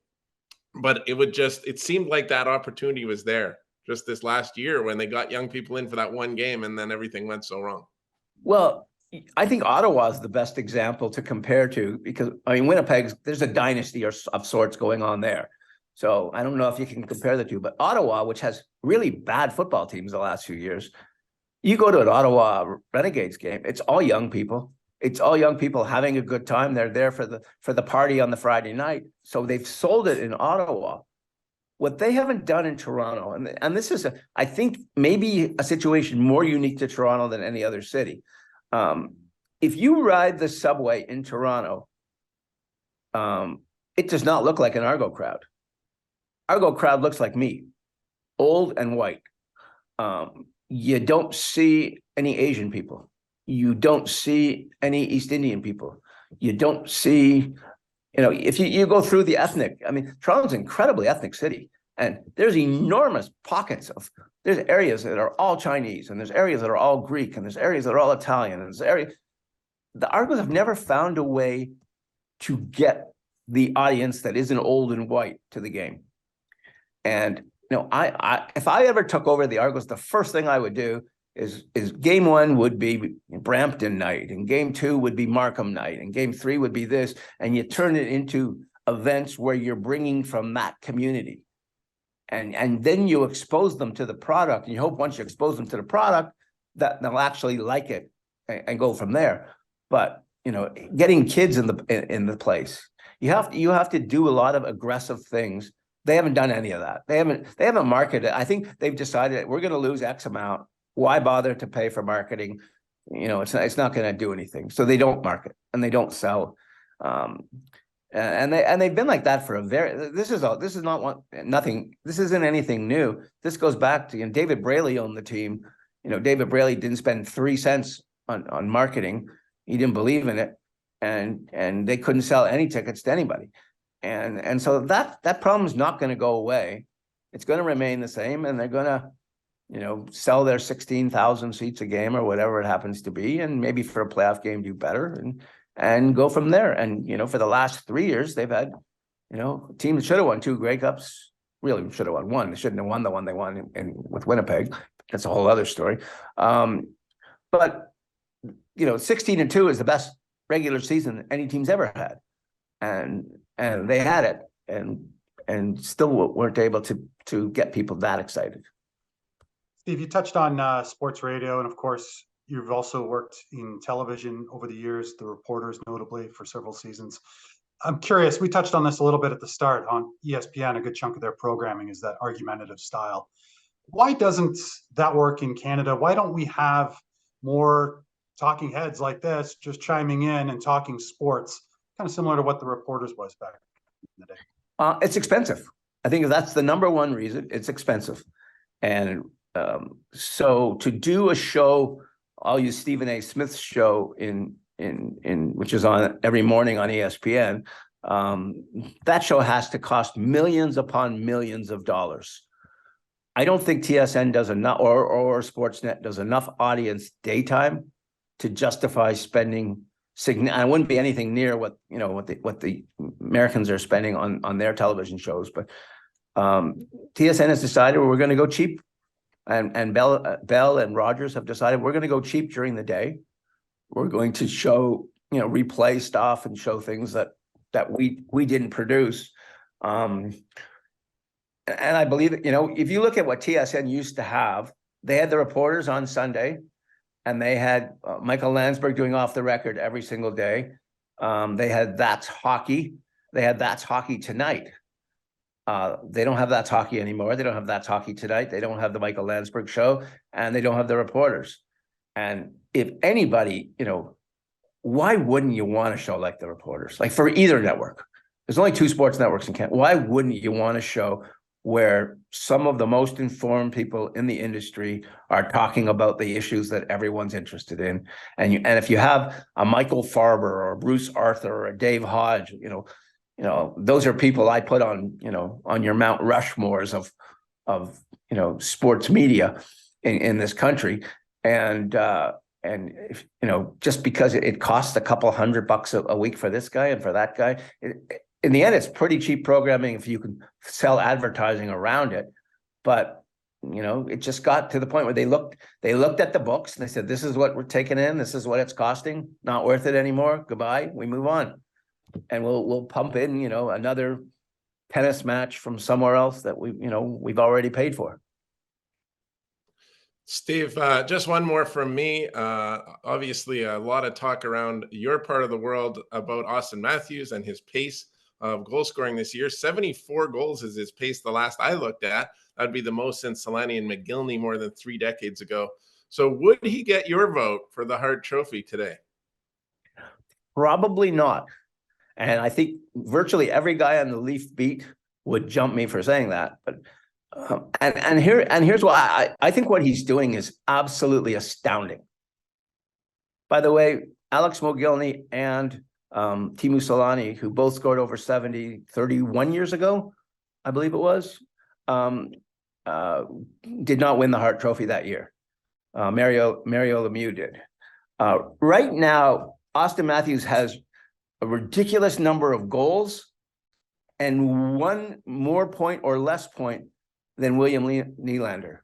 Speaker 2: but it seemed like that opportunity was there just this last year when they got young people in for that one game, and then everything went so wrong.
Speaker 3: Well, I think Ottawa is the best example to compare to, because I mean, Winnipeg, there's a dynasty of sorts going on there. So I don't know if you can compare the two, but Ottawa, which has really bad football teams the last few years, you go to an Ottawa Renegades game, it's all young people. It's all young people having a good time. They're there for the party on the Friday night. So they've sold it in Ottawa. What they haven't done in Toronto, and this is, I think, maybe a situation more unique to Toronto than any other city. If you ride the subway in Toronto, it does not look like an Argo crowd. Argo crowd looks like me, old and white. You don't see any Asian people. You don't see any East Indian people. You don't see, you know, if you go through the ethnic, I mean, Toronto's an incredibly ethnic city, and there's enormous pockets of, there's areas that are all Chinese, and there's areas that are all Greek, and there's areas that are all Italian, and there's areas. The Argos have never found a way to get the audience that isn't old and white to the game. And you know, if I ever took over the Argos, the first thing I would do is game one would be Brampton night, and game two would be Markham night, and game three would be this, and you turn it into events where you're bringing from that community. And then you expose them to the product, and you hope once you expose them to the product that they'll actually like it and go from there. But you know, getting kids in the place, you have to do a lot of aggressive things. They haven't done any of that. They haven't marketed. I think they've decided that we're going to lose X amount. Why bother to pay for marketing? You know, it's not going to do anything. So they don't market and they don't sell. And they've been like that for this isn't anything new. This goes back to, David Braley owned the team. David Braley didn't spend 3 cents on marketing. He didn't believe in it, and they couldn't sell any tickets to anybody. And so that problem is not going to go away. It's going to remain the same, and they're going to, sell their 16,000 seats a game or whatever it happens to be, and maybe for a playoff game do better and go from there. And, for the last 3 years, they've had, a team that should have won 2 Grey Cups, really should have won one. They shouldn't have won the one they won with Winnipeg. That's a whole other story. But 16-2 is the best regular season any team's ever had. And they had it and still weren't able to get people that excited.
Speaker 1: Steve, you touched on sports radio, and of course, you've also worked in television over the years, the reporters notably for several seasons. I'm curious, we touched on this a little bit at the start on ESPN. A good chunk of their programming is that argumentative style. Why doesn't that work in Canada? Why don't we have more talking heads like this just chiming in and talking sports, kind of similar to what the reporters was back in the day?
Speaker 3: It's expensive. I think that's the number one reason. It's expensive. And so to do a show, I'll use Stephen A. Smith's show in which is on every morning on ESPN. That show has to cost millions upon millions of dollars. I don't think TSN does enough, or Sportsnet does enough audience daytime to justify spending. I wouldn't be anything near what the Americans are spending on their television shows, but TSN has decided we're going to go cheap. And Bell and Rogers have decided we're going to go cheap during the day. We're going to show, replay stuff and show things that we didn't produce. And I believe that, if you look at what TSN used to have, they had the reporters on Sunday, and they had Michael Landsberg doing Off the Record every single day. They had That's Hockey. They had That's Hockey Tonight. They don't have That's Hockey anymore. They don't have That's Hockey Tonight. They don't have the Michael Landsberg show, and they don't have the reporters. And if anybody, why wouldn't you want a show like the reporters? Like for either network, there's only 2 sports networks in Canada. Why wouldn't you want a show where some of the most informed people in the industry are talking about the issues that everyone's interested in? And if you have a Michael Farber or a Bruce Arthur or a Dave Hodge, those are people I put on, on your Mount Rushmores of sports media in this country. And if, just because it costs a couple $100 a week for this guy and for that guy, in the end, it's pretty cheap programming if you can sell advertising around it. But, it just got to the point where they looked at the books and they said, this is what we're taking in. This is what it's costing. Not worth it anymore. Goodbye. We move on. And we'll pump in, another tennis match from somewhere else that we've already paid for.
Speaker 2: Steve, just one more from me. Obviously, a lot of talk around your part of the world about Austin Matthews and his pace of goal scoring this year. 74 goals is his pace the last I looked at. That'd be the most since Solani and McGillney more than 3 decades ago. So would he get your vote for the Hart Trophy today?
Speaker 3: Probably not. And I think virtually every guy on the Leaf beat would jump me for saying that. But here's why I think what he's doing is absolutely astounding. By the way, Alex Mogilny and Teemu Solani, who both scored over 70 31 years ago, I believe it was, did not win the Hart Trophy that year. Mario Lemieux did. Right now, Austin Matthews has a ridiculous number of goals and 1 more point or less point than William Nylander.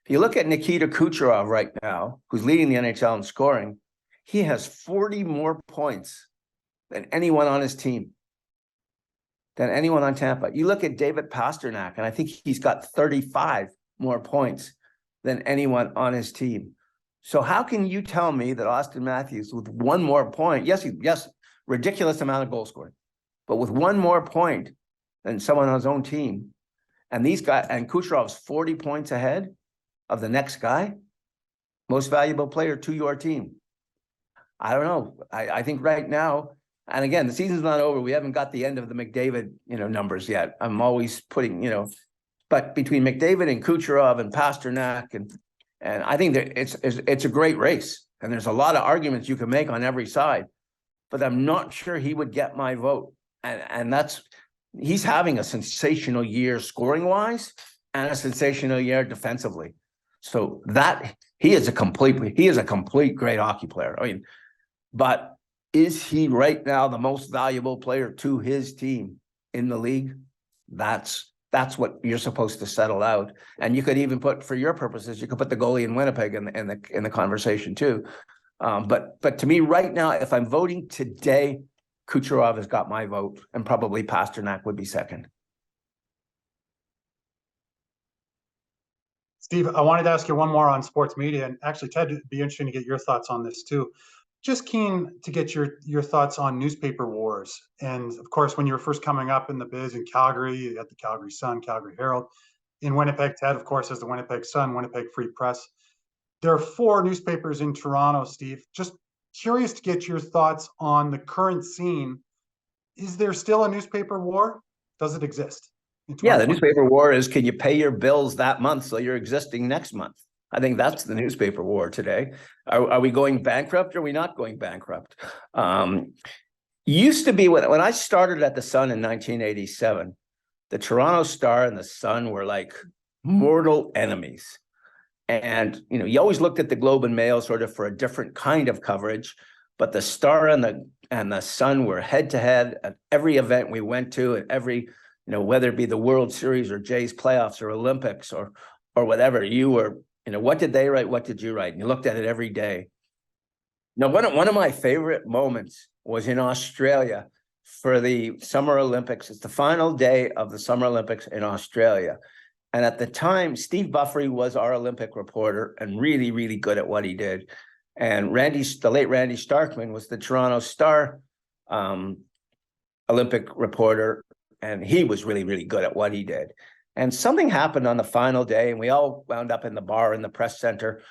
Speaker 3: If you look at Nikita Kucherov right now, who's leading the NHL in scoring, he has 40 more points than anyone on his team, than anyone on Tampa. You look at David Pasternak, and I think he's got 35 more points than anyone on his team. So how can you tell me that Austin Matthews, with 1 more point, yes, ridiculous amount of goal scoring, but with 1 more point than someone on his own team, and these guys, and Kucherov's 40 points ahead of the next guy, most valuable player to your team? I don't know. I think right now And again, the season's not over. We haven't got the end of the McDavid, numbers yet. I'm always putting, but between McDavid and Kucherov and Pasternak, and I think that it's a great race. And there's a lot of arguments you can make on every side, but I'm not sure he would get my vote. And he's having a sensational year scoring wise and a sensational year defensively. So that he is a complete great hockey player. I mean, but is he right now the most valuable player to his team in the league? That's what you're supposed to settle out. And you could even put, for your purposes, you could put the goalie in Winnipeg in the conversation too. But to me right now, if I'm voting today, Kucherov has got my vote, and probably Pasternak would be second.
Speaker 1: Steve, I wanted to ask you one more on sports media, and actually, Ted, it'd be interesting to get your thoughts on this too. Just keen to get your thoughts on newspaper wars. And of course, when you were first coming up in the biz in Calgary, you got the Calgary Sun, Calgary Herald. In Winnipeg, Ted, of course, has the Winnipeg Sun, Winnipeg Free Press. There are 4 newspapers in Toronto, Steve. Just curious to get your thoughts on the current scene. Is there still a newspaper war? Does it exist?
Speaker 3: Yeah, the newspaper war is, can you pay your bills that month so you're existing next month? I think that's the newspaper war today. Are we going bankrupt or are we not going bankrupt? Used to be when I started at the Sun in 1987, the Toronto Star and the Sun were like mortal enemies. And, you always looked at the Globe and Mail sort of for a different kind of coverage, but the Star and the Sun were head to head at every event we went to, at every, whether it be the World Series or Jays playoffs or Olympics or whatever, you were, what did they write? What did you write? And you looked at it every day. Now, one of my favorite moments was in Australia for the Summer Olympics. It's the final day of the Summer Olympics in Australia. And at the time, Steve Buffery was our Olympic reporter and really, really good at what he did. And the late Randy Starkman was the Toronto Star Olympic reporter. And he was really, really good at what he did. And something happened on the final day, and we all wound up in the bar in the press center,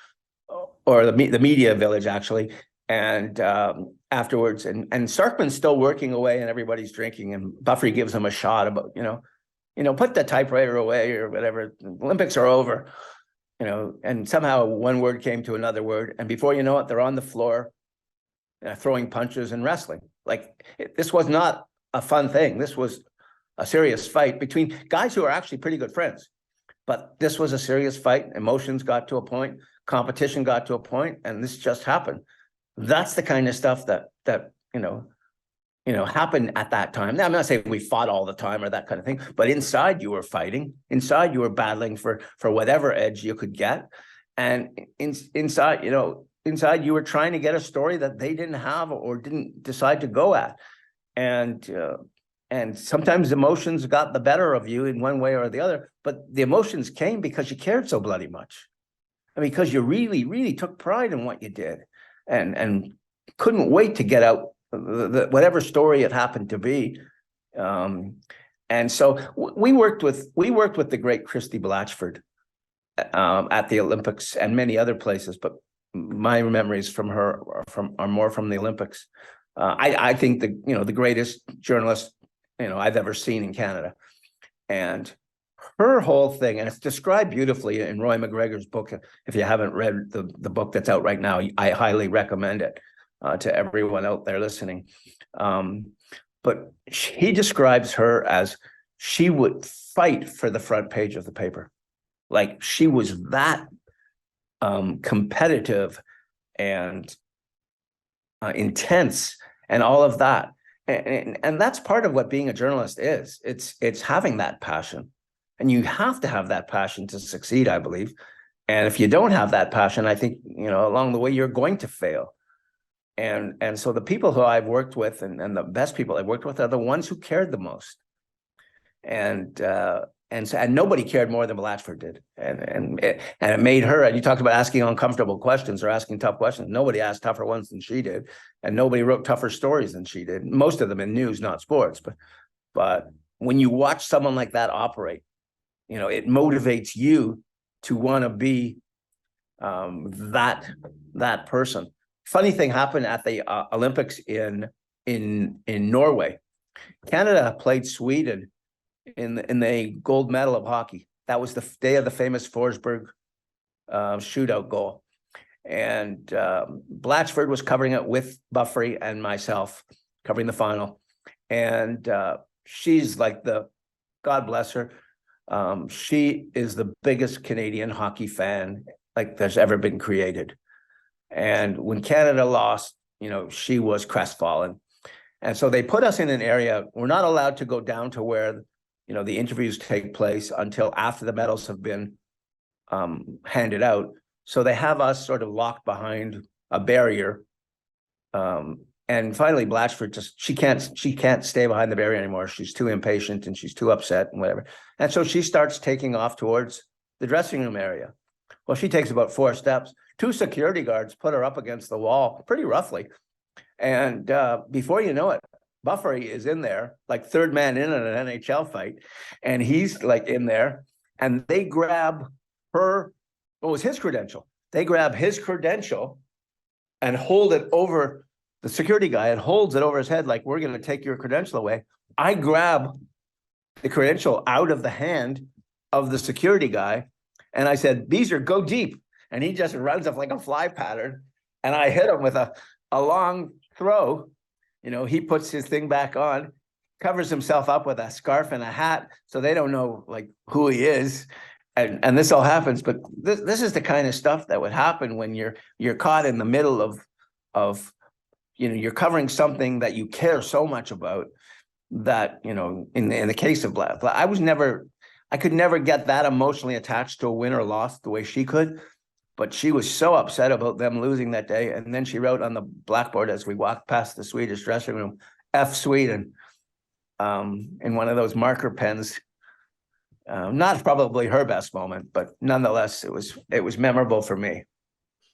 Speaker 3: or the media village, actually. And afterwards, and Starkman's still working away, and everybody's drinking, and Buffery gives him a shot about, put the typewriter away or whatever. The Olympics are over, and somehow one word came to another word. And before you know it, they're on the floor throwing punches and wrestling. This was not a fun thing. This was a serious fight between guys who are actually pretty good friends. But this was a serious fight. Emotions got to a point, competition got to a point, and this just happened. That's the kind of stuff that happened at that time. Now, I'm not saying we fought all the time or that kind of thing, but inside you were fighting. Inside you were battling for whatever edge you could get. And inside you were trying to get a story that they didn't have or didn't decide to go at. And sometimes emotions got the better of you in one way or the other, but the emotions came because you cared so bloody much. And because you really, really took pride in what you did and couldn't wait to get out whatever story it happened to be. And so we worked with the great Christy Blatchford at the Olympics and many other places, but my memories from her are more from the Olympics. I think the greatest journalist I've ever seen in Canada. And her whole thing, and it's described beautifully in Roy McGregor's book. If you haven't read the book that's out right now, I highly recommend it to everyone out there listening. But he describes her as she would fight for the front page of the paper. Like she was that competitive and intense and all of that. And that's part of what being a journalist is. It's having that passion, and you have to have that passion to succeed, I believe. And if you don't have that passion, I think, along the way, you're going to fail. And so the people who I've worked with and the best people I've worked with are the ones who cared the most. And nobody cared more than Blatchford did. And it made her, and you talked about asking uncomfortable questions or asking tough questions. Nobody asked tougher ones than she did. And nobody wrote tougher stories than she did. Most of them in news, not sports. But when you watch someone like that operate, it motivates you to want to be that person. Funny thing happened at the Olympics in in Norway. Canada played Sweden in the gold medal of hockey. That was the day of the famous Forsberg shootout goal. And Blatchford was covering it with Buffry and myself, covering the final. And she's like God bless her. She is the biggest Canadian hockey fan like there's ever been created. And when Canada lost, she was crestfallen. And so they put us in an area. We're not allowed to go down to where, the interviews take place until after the medals have been handed out. So they have us sort of locked behind a barrier. And finally, Blatchford she can't stay behind the barrier anymore. She's too impatient and she's too upset and whatever. And so she starts taking off towards the dressing room area. Well, she takes about 4 steps. 2 security guards put her up against the wall pretty roughly. And before you know it, Buffry is in there, like third man in an NHL fight. And he's like in there and they grab what was his credential? They grab his credential and hold it over the security guy and holds it over his head like, we're going to take your credential away. I grab the credential out of the hand of the security guy. And I said, Beezer, go deep. And he just runs up like a fly pattern. And I hit him with a long throw. He puts his thing back on, covers himself up with a scarf and a hat. So they don't know like who he is. And this all happens. But this is the kind of stuff that would happen when you're caught in the middle of you're covering something that you care so much about that, in the case of Black, I could never get that emotionally attached to a win or loss the way she could, but she was so upset about them losing that day. And then she wrote on the blackboard as we walked past the Swedish dressing room, F Sweden, in one of those marker pens. Not probably her best moment, but nonetheless, it was memorable for me.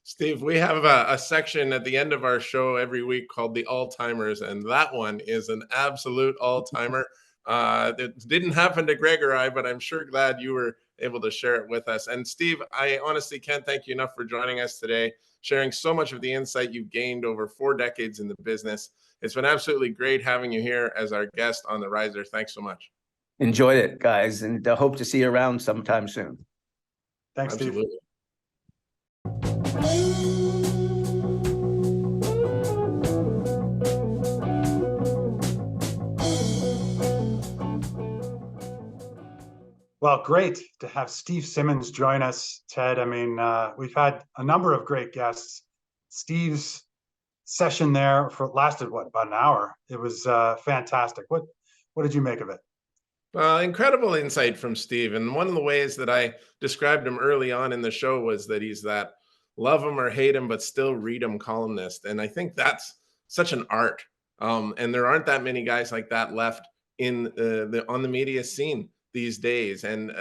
Speaker 2: Steve, we have a section at the end of our show every week called the All-Timers, and that one is an absolute all-timer. It didn't happen to Greg or I, but I'm sure glad you were able to share it with us. And Steve, I honestly can't thank you enough for joining us today, sharing so much of the insight you've gained over 4 decades in the business. It's been absolutely great having you here as our guest on The Riser. Thanks so much.
Speaker 3: Enjoyed it, guys, and hope to see you around sometime soon.
Speaker 1: Thanks,
Speaker 2: Absolutely.
Speaker 1: Steve. Well, great to have Steve Simmons join us, Ted. I mean, we've had a number of great guests. Steve's session there lasted about an hour. It was fantastic. What did you make of it?
Speaker 2: Incredible insight from Steve. And one of the ways that I described him early on in the show was that he's that love him or hate him, but still read him columnist. And I think that's such an art. And there aren't that many guys like that left on the media scene these days. And,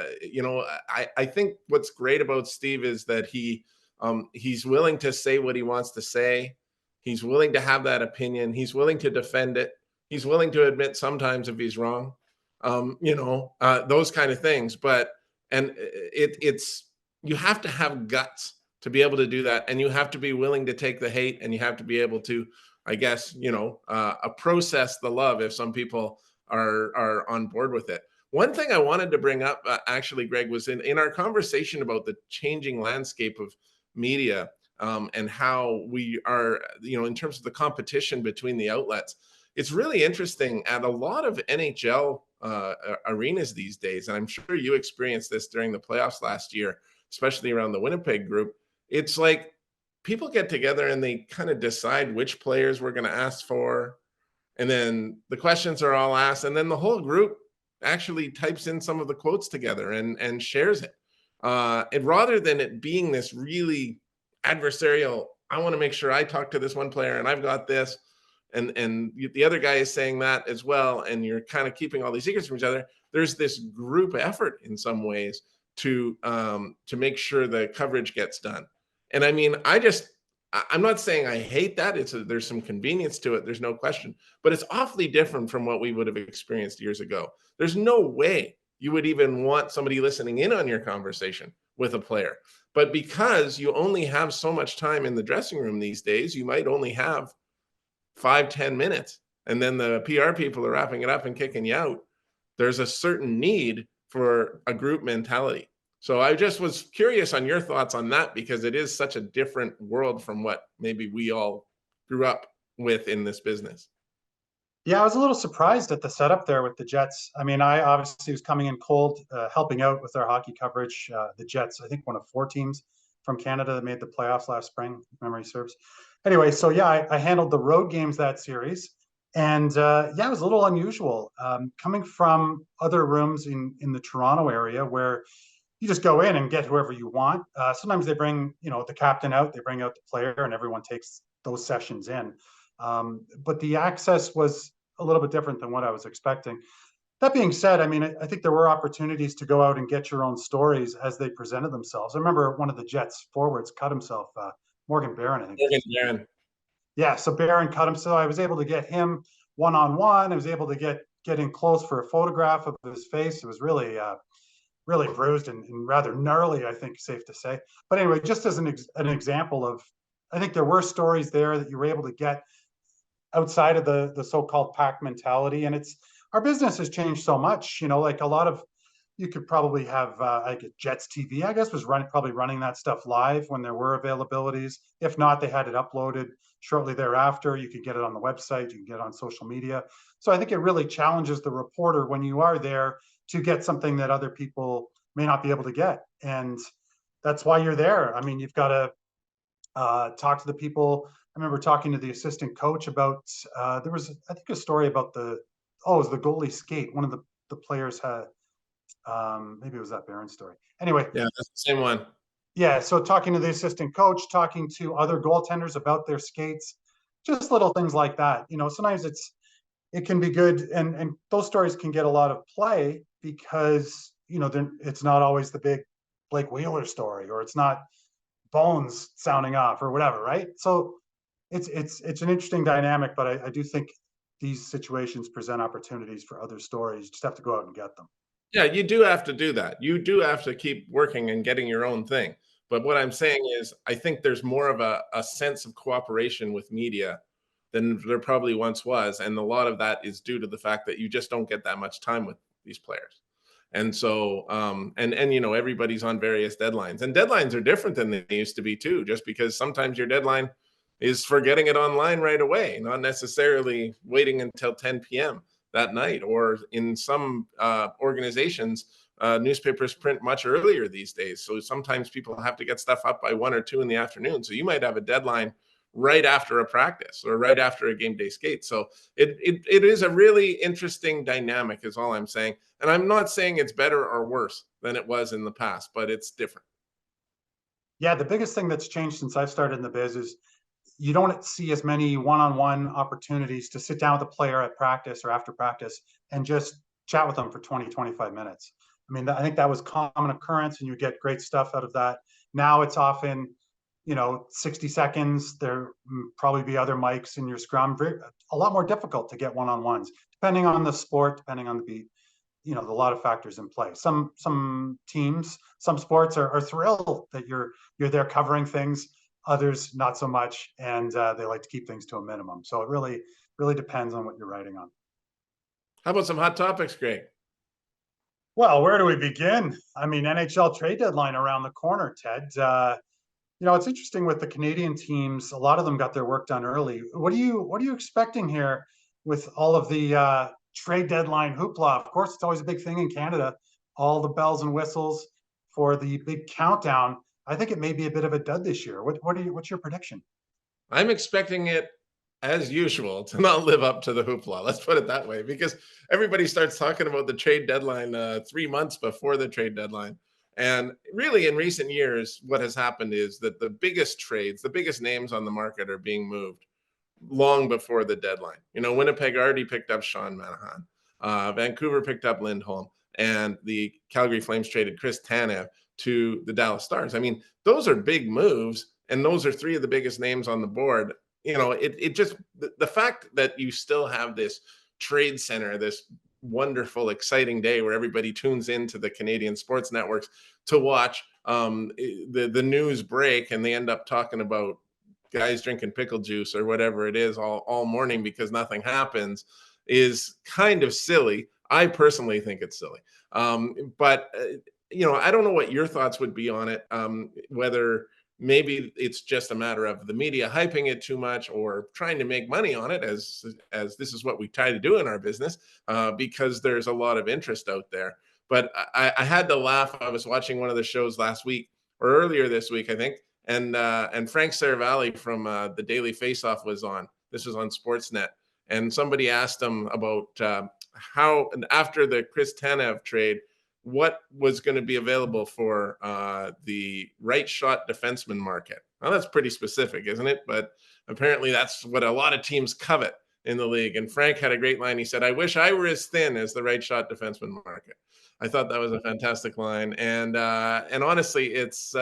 Speaker 2: I think what's great about Steve is that he's willing to say what he wants to say. He's willing to have that opinion. He's willing to defend it. He's willing to admit sometimes if he's wrong. Those kind of things. It's you have to have guts to be able to do that. And you have to be willing to take the hate, and you have to be able to, I guess, process the love if some people are on board with it. One thing I wanted to bring up, actually, Greg, was in our conversation about the changing landscape of media and how we are, in terms of the competition between the outlets. It's really interesting at a lot of NHL arenas these days, and I'm sure you experienced this during the playoffs last year, especially around the Winnipeg group. It's like people get together and they kind of decide which players we're going to ask for, and then the questions are all asked, and then the whole group actually types in some of the quotes together and shares it. And rather than it being this really adversarial, I want to make sure I talk to this one player and I've got this, and the other guy is saying that as well, and you're kind of keeping all these secrets from each other. There's this group effort in some ways to make sure the coverage gets done. And I mean, I'm not saying I hate that. There's some convenience to it. There's no question, but it's awfully different from what we would have experienced years ago. There's no way you would even want somebody listening in on your conversation with a player. But because you only have so much time in the dressing room these days, you might only have 5-10 minutes and then the PR people are wrapping it up and kicking you out, there's a certain need for a group mentality. So I just was curious on your thoughts on that, because it is such a different world from what maybe we all grew up with in this business.
Speaker 1: Yeah, I was a little surprised at the setup there with the Jets. I mean, I obviously was coming in cold, helping out with our hockey coverage. The Jets, I think, one of 4 teams from Canada that made the playoffs last spring, if memory serves. Anyway, so yeah, I handled the road games that series, and yeah, it was a little unusual coming from other rooms in the Toronto area where you just go in and get whoever you want. Sometimes they bring, the captain out, they bring out the player, and everyone takes those sessions in. But the access was a little bit different than what I was expecting. That being said, I mean, I think there were opportunities to go out and get your own stories as they presented themselves. I remember one of the Jets forwards cut himself, Morgan Barron, I think.
Speaker 2: Morgan Barron.
Speaker 1: Yeah, so Barron cut him. So I was able to get him one-on-one. I was able to get in close for a photograph of his face. It was really really bruised and rather gnarly, I think, safe to say. But anyway, just as an example of, I think there were stories there that you were able to get outside of the so-called pack mentality. And our business has changed so much, like a lot of, you could probably have like Jets TV, I guess, was probably running that stuff live when there were availabilities. If not, they had it uploaded shortly thereafter. You could get it on the website, you can get it on social media. So I think it really challenges the reporter when you are there to get something that other people may not be able to get. And that's why you're there. I mean, you've got to talk to the people. I remember talking to the assistant coach about, there was, I think, a story about it was the goalie skate. One of the players had, maybe it was that Barron story. Anyway.
Speaker 2: Yeah, that's the same one.
Speaker 1: Yeah, so talking to the assistant coach, talking to other goaltenders about their skates, just little things like that. Sometimes it can be good, and those stories can get a lot of play because it's not always the big Blake Wheeler story, or it's not Bones sounding off or whatever, right? So it's an interesting dynamic, but I do think these situations present opportunities for other stories. You just have to go out and get them.
Speaker 2: Yeah, you do have to do that. You do have to keep working and getting your own thing. But what I'm saying is, I think there's more of a sense of cooperation with media than there probably once was. And a lot of that is due to the fact that you just don't get that much time with these players. And so, and everybody's on various deadlines, and deadlines are different than they used to be too, just because sometimes your deadline is for getting it online right away, not necessarily waiting until 10 p.m. that night. Or in some organizations, newspapers print much earlier these days. So sometimes people have to get stuff up by 1 or 2 in the afternoon. So you might have a deadline right after a practice or right after a game day skate. So it is a really interesting dynamic, is all I'm saying. And I'm not saying it's better or worse than it was in the past, but it's different.
Speaker 1: Yeah, the biggest thing that's changed since I've started in the biz is you don't see as many one-on-one opportunities to sit down with a player at practice or after practice and just chat with them for 20, 25 minutes. I mean, I think that was common occurrence, and you get great stuff out of that. Now it's often, 60 seconds. There probably be other mics in your scrum. A lot more difficult to get one-on-ones, depending on the sport, depending on the beat. A lot of factors in play. Some teams, some sports are thrilled that you're there covering things. Others not so much, and they like to keep things to a minimum. So it really depends on what you're writing on.
Speaker 2: How about some hot topics, Greg?
Speaker 1: Well, where do we begin? I mean, NHL Trade Deadline around the corner, Ted. It's interesting with the Canadian teams. A lot of them got their work done early. What are you expecting here with all of the trade deadline hoopla? Of course, it's always a big thing in Canada. All the bells and whistles for the big countdown. I think it may be a bit of a dud this year. What's your prediction?
Speaker 2: I'm expecting it, as usual, to not live up to the hoopla. Let's put it that way, because everybody starts talking about the trade deadline 3 months before the trade deadline. And really, in recent years, what has happened is that the biggest trades, the biggest names on the market are being moved long before the deadline. Winnipeg already picked up Sean Manahan. Vancouver picked up Lindholm, and the Calgary Flames traded Chris Tanev to the Dallas Stars. I mean, those are big moves, and those are 3 of the biggest names on the board. It just, the fact that you still have this trade center, this wonderful, exciting day where everybody tunes into the Canadian sports networks to watch the news break, and they end up talking about guys drinking pickle juice or whatever it is all morning because nothing happens is kind of silly. I personally think it's silly. But I don't know what your thoughts would be on it, whether maybe it's just a matter of the media hyping it too much or trying to make money on it, as this is what we try to do in our business, because there's a lot of interest out there. But I had to laugh. I was watching one of the shows last week or earlier this week, I think, and Frank Saravalli from the Daily Faceoff was on. This was on Sportsnet, and somebody asked him about how, and after the Chris Tanev trade, what was going to be available for the right shot defenseman market. Well, that's pretty specific, isn't it? But apparently that's what a lot of teams covet in the league. And Frank had a great line. He said, "I wish I were as thin as the right shot defenseman market." I thought that was a fantastic line. And honestly, it's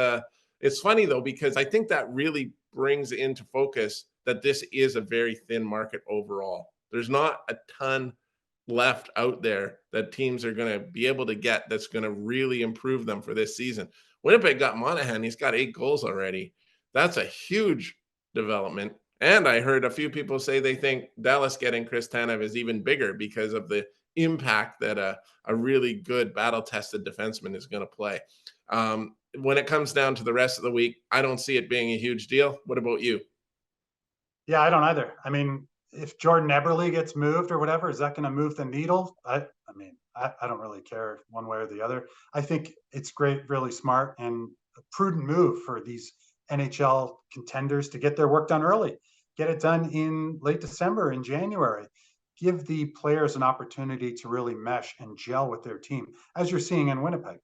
Speaker 2: funny though, because I think that really brings into focus that this is a very thin market overall. There's not a ton left out there that teams are going to be able to get that's going to really improve them for this season. Winnipeg got Monahan. He's got 8 goals already. That's a huge development. And I heard a few people say they think Dallas getting Chris Tanev is even bigger because of the impact that a really good battle-tested defenseman is going to play. When it comes down to the rest of the week, I don't see it being a huge deal. What about you?
Speaker 1: Yeah, I don't either. I mean, if Jordan Eberle gets moved or whatever, is that going to move the needle? I don't really care one way or the other. I think it's great, really smart, and a prudent move for these NHL contenders to get their work done early. Get it done in late December, in January. Give the players an opportunity to really mesh and gel with their team, as you're seeing in Winnipeg.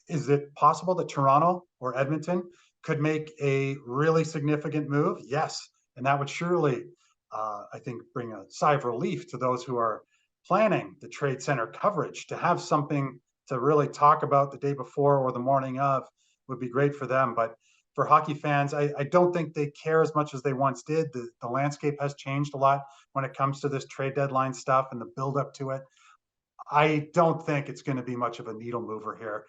Speaker 1: Is it possible that Toronto or Edmonton could make a really significant move? Yes. And that would surely, I think, bring a sigh of relief to those who are planning the trade center coverage. To have something to really talk about the day before or the morning of would be great for them. But for hockey fans, I don't think they care as much as they once did. The landscape has changed a lot when it comes to this trade deadline stuff and the buildup to it. I don't think it's going to be much of a needle mover here,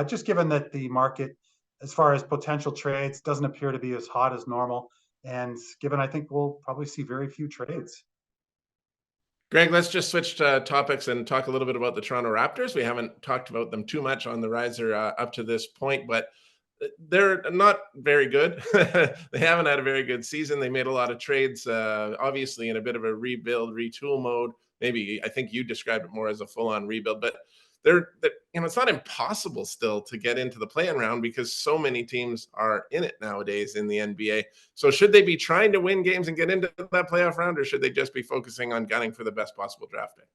Speaker 1: just given that the market, as far as potential trades, doesn't appear to be as hot as normal. And given, I think we'll probably see very few trades.
Speaker 2: Greg, let's just switch topics and talk a little bit about the Toronto Raptors. We haven't talked about them too much on the riser up to this point, but they're not very good. They haven't had a very good season. They made a lot of trades, obviously in a bit of a rebuild, retool mode. Maybe I think you described it more as a full-on rebuild, but they're it's not impossible still to get into the play-in round because so many teams are in it nowadays in the NBA. So should they be trying to win games and get into that playoff round, or should they just be focusing on gunning for the best possible draft pick?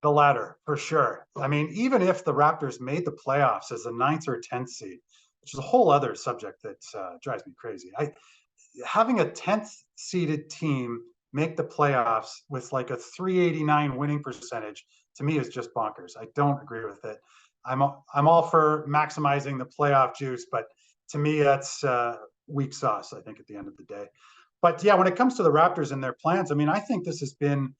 Speaker 1: The latter, for sure. I mean, even if the Raptors made the playoffs as a 9th or 10th seed, which is a whole other subject that drives me crazy. Having a 10th seeded team make the playoffs with like a 389 winning percentage, to me, is just bonkers. I don't agree with it. I'm all for maximizing the playoff juice, but to me, that's weak sauce, I think, at the end of the day. But yeah, when it comes to the Raptors and their plans, I mean, I think this has been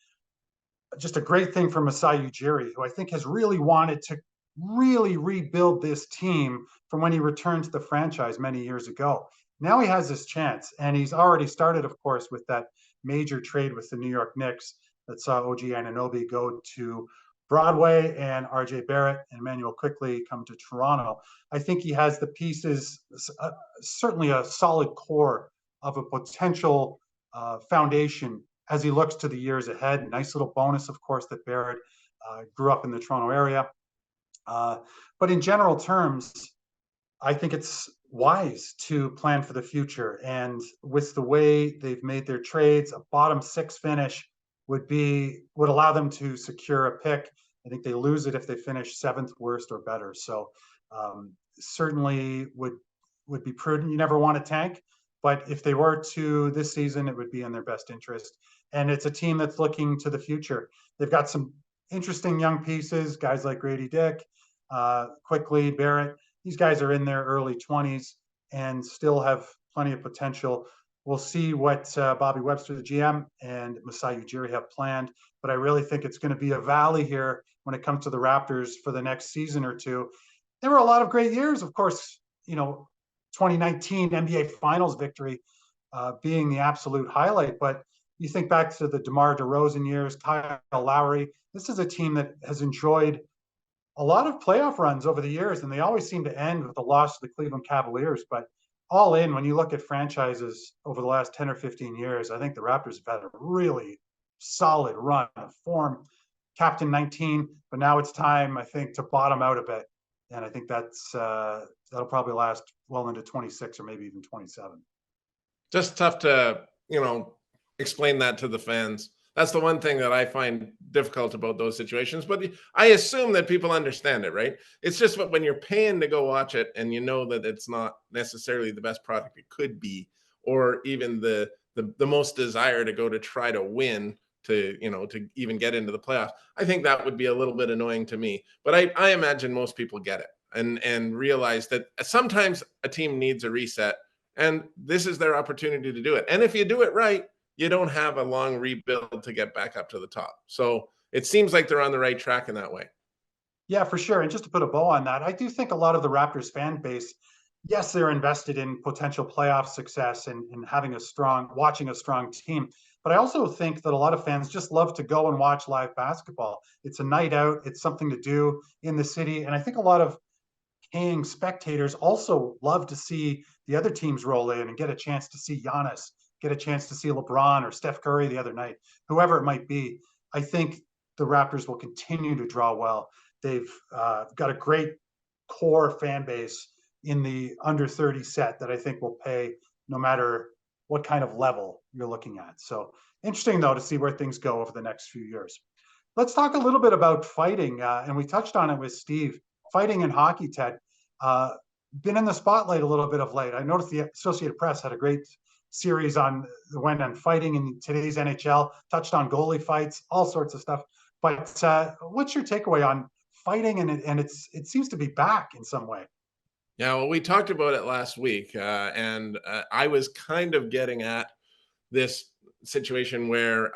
Speaker 1: just a great thing for Masai Ujiri, who I think has really wanted to really rebuild this team from when he returned to the franchise many years ago. Now he has this chance, and he's already started, of course, with that major trade with the New York Knicks that saw OG Anunoby go to Broadway and RJ Barrett and Emmanuel Quickley come to Toronto. I think he has the pieces, certainly a solid core of a potential foundation as he looks to the years ahead. Nice little bonus, of course, that Barrett grew up in the Toronto area. But in general terms, I think it's wise to plan for the future. And with the way they've made their trades, a bottom 6 finish would allow them to secure a pick. I think they lose it if they finish 7th worst or better. So certainly would be prudent. You never want to tank, but if they were to this season, it would be in their best interest. And it's a team that's looking to the future. They've got some interesting young pieces, guys like Grady Dick, Quickley, Barrett. These guys are in their early 20s and still have plenty of potential. We'll see what Bobby Webster, the GM, and Masai Ujiri have planned. But I really think it's going to be a valley here when it comes to the Raptors for the next season or two. There were a lot of great years, of course. 2019 NBA Finals victory being the absolute highlight. But you think back to the DeMar DeRozan years, Kyle Lowry. This is a team that has enjoyed a lot of playoff runs over the years, and they always seem to end with a loss to the Cleveland Cavaliers. But all in, when you look at franchises over the last 10 or 15 years, I think the Raptors have had a really solid run of form. Captain 19, but now it's time, I think, to bottom out a bit. And I think that'll probably last well into 26 or maybe even 27.
Speaker 2: Just tough to, explain that to the fans. That's the one thing that I find difficult about those situations. But I assume that people understand it, right? It's just when you're paying to go watch it and you know that it's not necessarily the best product it could be, or even the most desire to go to try to win, to even get into the playoffs. I think that would be a little bit annoying to me. But I imagine most people get it and realize that sometimes a team needs a reset, and this is their opportunity to do it. And if you do it right, you don't have a long rebuild to get back up to the top. So it seems like they're on the right track in that way.
Speaker 1: Yeah, for sure. And just to put a bow on that, I do think a lot of the Raptors fan base, yes, they're invested in potential playoff success and watching a strong team. But I also think that a lot of fans just love to go and watch live basketball. It's a night out. It's something to do in the city. And I think a lot of paying spectators also love to see the other teams roll in and get a chance to see Giannis, get a chance to see LeBron or Steph Curry the other night, whoever it might be. I think the Raptors will continue to draw well. They've got a great core fan base in the under 30 set that I think will pay no matter what kind of level you're looking at. So interesting, though, to see where things go over the next few years. Let's talk a little bit about fighting. And we touched on it with Steve. Fighting in hockey, Ted, been in the spotlight a little bit of late. I noticed the Associated Press had a great series on fighting in today's NHL, touched on goalie fights, all sorts of stuff. But what's your takeaway on fighting? And it seems to be back in some way.
Speaker 2: Yeah, well, we talked about it last week, and I was kind of getting at this situation where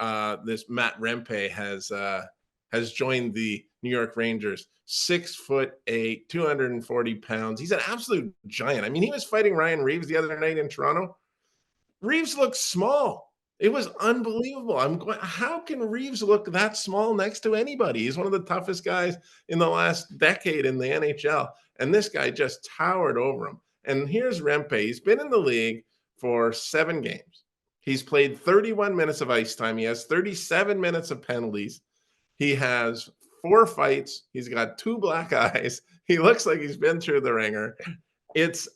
Speaker 2: this Matt Rempe has joined the New York Rangers. 6'8", 240 pounds. He's an absolute giant. I mean, he was fighting Ryan Reeves the other night in Toronto. Reeves looked small. It was unbelievable. I'm going, how can Reeves look that small next to anybody? He's one of the toughest guys in the last decade in the NHL. And this guy just towered over him. And here's Rempe. He's been in the league for 7 games. He's played 31 minutes of ice time. He has 37 minutes of penalties. He has 4 fights. He's got 2 black eyes. He looks like he's been through the ringer. It's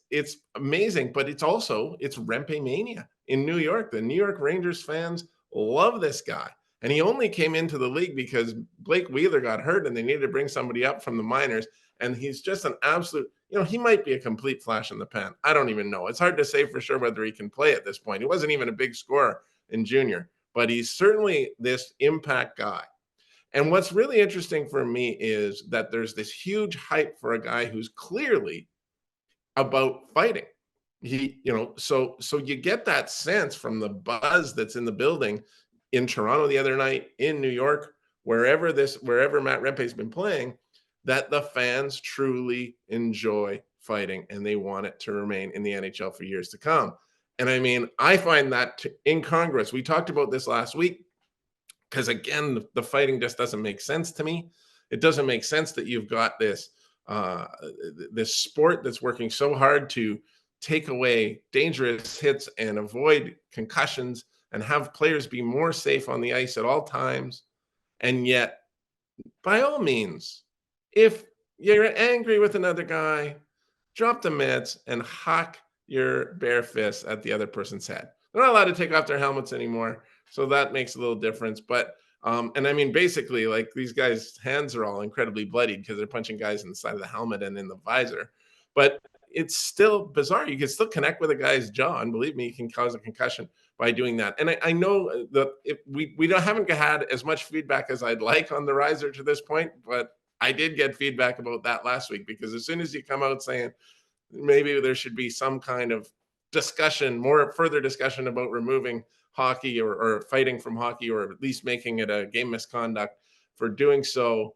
Speaker 2: amazing, but it's Rempe mania in New York. The New York Rangers fans love this guy. And he only came into the league because Blake Wheeler got hurt and they needed to bring somebody up from the minors. And he's just an absolute, he might be a complete flash in the pan. I don't even know. It's hard to say for sure whether he can play at this point. He wasn't even a big scorer in junior, but he's certainly this impact guy. And what's really interesting for me is that there's this huge hype for a guy who's clearly about fighting. So you get that sense from the buzz that's in the building in Toronto the other night, in New York, wherever Matt Rempe's been playing, that the fans truly enjoy fighting and they want it to remain in the NHL for years to come. And I mean, I find that incongruous. We talked about this last week. Because again, the fighting just doesn't make sense to me. It doesn't make sense that you've got this sport that's working so hard to take away dangerous hits and avoid concussions and have players be more safe on the ice at all times. And yet, by all means, if you're angry with another guy, drop the mitts and hock your bare fist at the other person's head. They're not allowed to take off their helmets anymore. So that makes a little difference. But, and I mean, basically, like, these guys' hands are all incredibly bloodied because they're punching guys in the side of the helmet and in the visor. But it's still bizarre. You can still connect with a guy's jaw. And believe me, you can cause a concussion by doing that. And I know that we haven't had as much feedback as I'd like on the riser to this point, but I did get feedback about that last week, because as soon as you come out saying maybe there should be some kind of discussion, further discussion about removing hockey or fighting from hockey, or at least making it a game misconduct for doing so,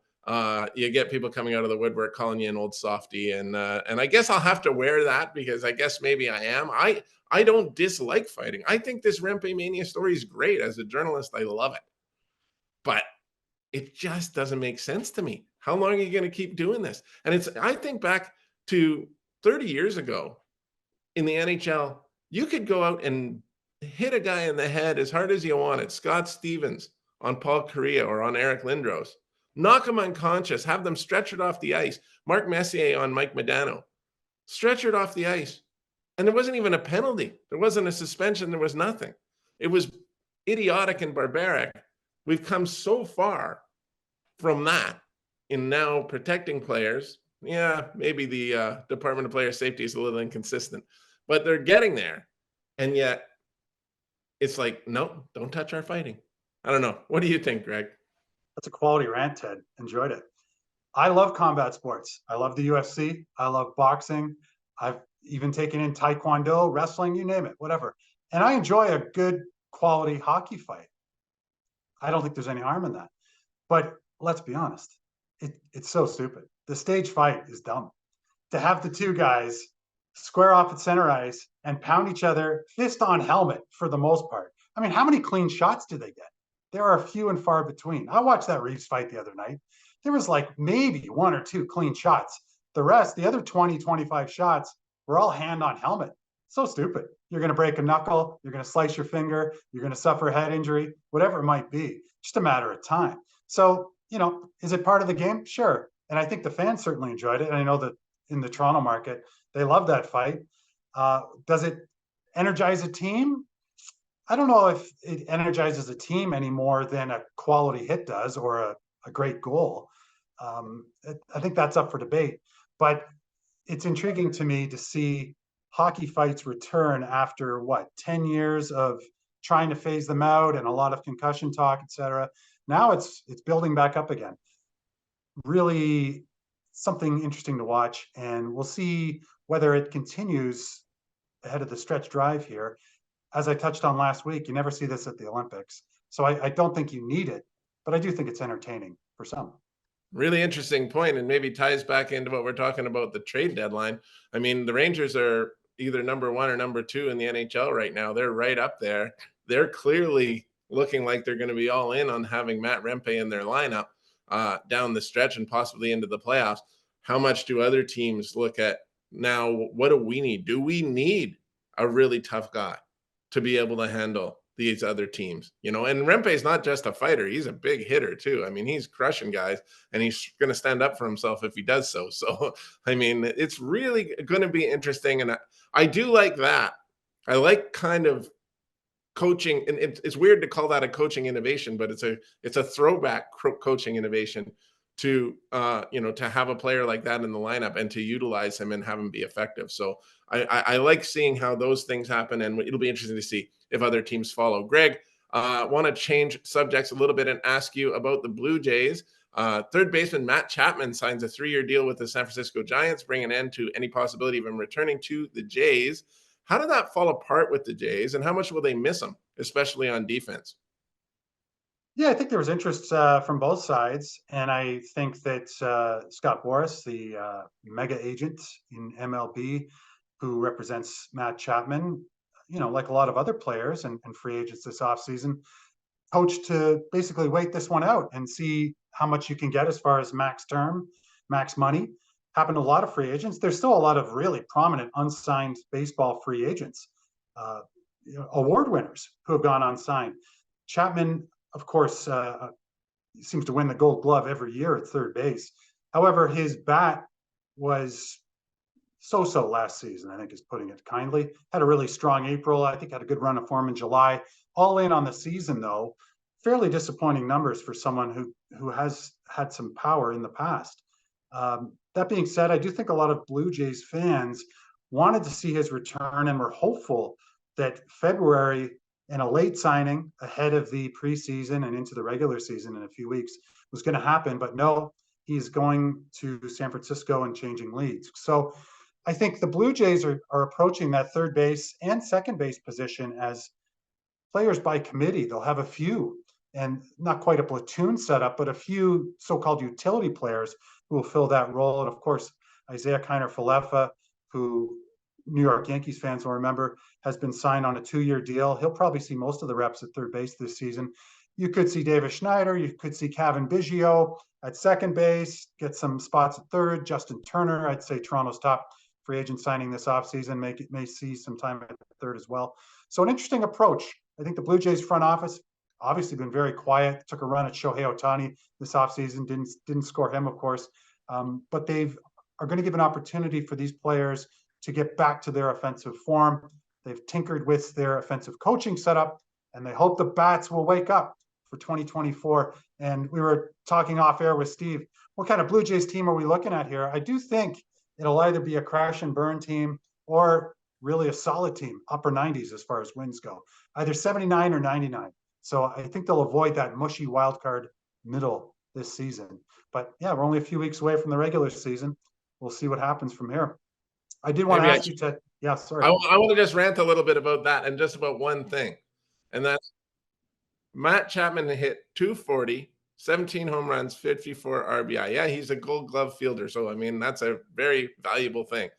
Speaker 2: you get people coming out of the woodwork calling you an old softy, and I guess I'll have to wear that because I guess maybe I am. I don't dislike fighting. I think this Rempe Mania story is great. As a journalist, I love it, but it just doesn't make sense to me. How long are you going to keep doing this? And I think back to 30 years ago in the NHL, you could go out and hit a guy in the head as hard as you wanted. Scott Stevens on Paul Kariya or on Eric Lindros. Knock them unconscious, have them stretchered off the ice. Mark Messier on Mike Modano. Stretchered off the ice. And there wasn't even a penalty. There wasn't a suspension. There was nothing. It was idiotic and barbaric. We've come so far from that in now protecting players. Yeah, maybe the Department of Player Safety is a little inconsistent, but they're getting there. And yet it's like, no, don't touch our fighting. I don't know. What do you think, Greg?
Speaker 1: That's a quality rant, Ted. Enjoyed it. I love combat sports. I love the UFC. I love boxing. I've even taken in Taekwondo, wrestling, you name it, whatever. And I enjoy a good quality hockey fight. I don't think there's any harm in that. But let's be honest, it's so stupid. The stage fight is dumb. To have the two guys square off at center ice and pound each other fist on helmet for the most part. I mean, how many clean shots do they get? There are few and far between. I watched that Reeves fight the other night. There was like maybe one or two clean shots. The rest, the other 20, 25 shots were all hand on helmet. So stupid. You're going to break a knuckle. You're going to slice your finger. You're going to suffer a head injury, whatever it might be. Just a matter of time. So, is it part of the game? Sure. And I think the fans certainly enjoyed it. And I know that in the Toronto market, they love that fight. Does it energize a team? I don't know if it energizes a team any more than a quality hit does or a great goal. I think that's up for debate. But it's intriguing to me to see hockey fights return after 10 years of trying to phase them out and a lot of concussion talk, et cetera. Now it's building back up again. Really something interesting to watch, and we'll see whether it continues ahead of the stretch drive here. As I touched on last week, you never see this at the Olympics. So I don't think you need it, but I do think it's entertaining for some.
Speaker 2: Really interesting point, and maybe ties back into what we're talking about, the trade deadline. I mean, the Rangers are either number 1 or number 2 in the NHL right now. They're right up there. They're clearly looking like they're going to be all in on having Matt Rempe in their lineup down the stretch and possibly into the playoffs. How much do other teams look at now? What do we need? Do we need a really tough guy to be able to handle these other teams? And Rempe is not just a fighter. He's a big hitter too. I mean, he's crushing guys, and he's going to stand up for himself if he does so. So, I mean, it's really going to be interesting. And I do like that. I like kind of coaching, and it's weird to call that a coaching innovation, but it's a throwback coaching innovation to to have a player like that in the lineup and to utilize him and have him be effective. So I like seeing how those things happen, and it'll be interesting to see if other teams follow. Greg, want to change subjects a little bit and ask you about the Blue Jays. Third baseman Matt Chapman signs a 3-year deal with the San Francisco Giants, bringing an end to any possibility of him returning to the Jays. How did that fall apart with the Jays, and how much will they miss him, especially on defense?
Speaker 1: Yeah, I think there was interest from both sides, and I think that Scott Boras, the mega agent in MLB, who represents Matt Chapman, like a lot of other players and free agents this offseason, coached to basically wait this one out and see how much you can get as far as max term, max money. Happened to a lot of free agents. There's still a lot of really prominent unsigned baseball free agents, award winners who have gone unsigned. Chapman, of course, seems to win the Gold Glove every year at third base. However, his bat was so-so last season, I think is putting it kindly. Had a really strong April. I think had a good run of form in July. All in on the season, though, fairly disappointing numbers for someone who has had some power in the past. That being said, I do think a lot of Blue Jays fans wanted to see his return and were hopeful that February and a late signing ahead of the preseason and into the regular season in a few weeks was going to happen. But no, he's going to San Francisco and changing leads. So I think the Blue Jays are approaching that third base and second base position as players by committee. They'll have a few and not quite a platoon setup, but a few so-called utility players who will fill that role. And of course, Isaiah Kiner-Falefa, who New York Yankees fans will remember, has been signed on a 2-year deal. He'll probably see most of the reps at third base this season. You could see Davis Schneider. You could see Kevin Biggio at second base, get some spots at third. Justin Turner, I'd say Toronto's top free agent signing this offseason, may see some time at third as well. So an interesting approach. I think the Blue Jays front office obviously been very quiet. Took a run at Shohei Ohtani this offseason. Didn't score him, of course. But are going to give an opportunity for these players to get back to their offensive form. They've tinkered with their offensive coaching setup, and they hope the bats will wake up for 2024. And we were talking off air with Steve, what kind of Blue Jays team are we looking at here? I do think it'll either be a crash and burn team or really a solid team, upper 90s as far as wins go, either 79 or 99. So I think they'll avoid that mushy wild card middle this season. But yeah, we're only a few weeks away from the regular season. We'll see what happens from here. I did want to ask you, Ted. Yeah, sorry.
Speaker 2: I want to just rant a little bit about that and just about one thing. And that's Matt Chapman hit 240, 17 home runs, 54 RBI. Yeah, he's a Gold Glove fielder. So, I mean, that's a very valuable thing.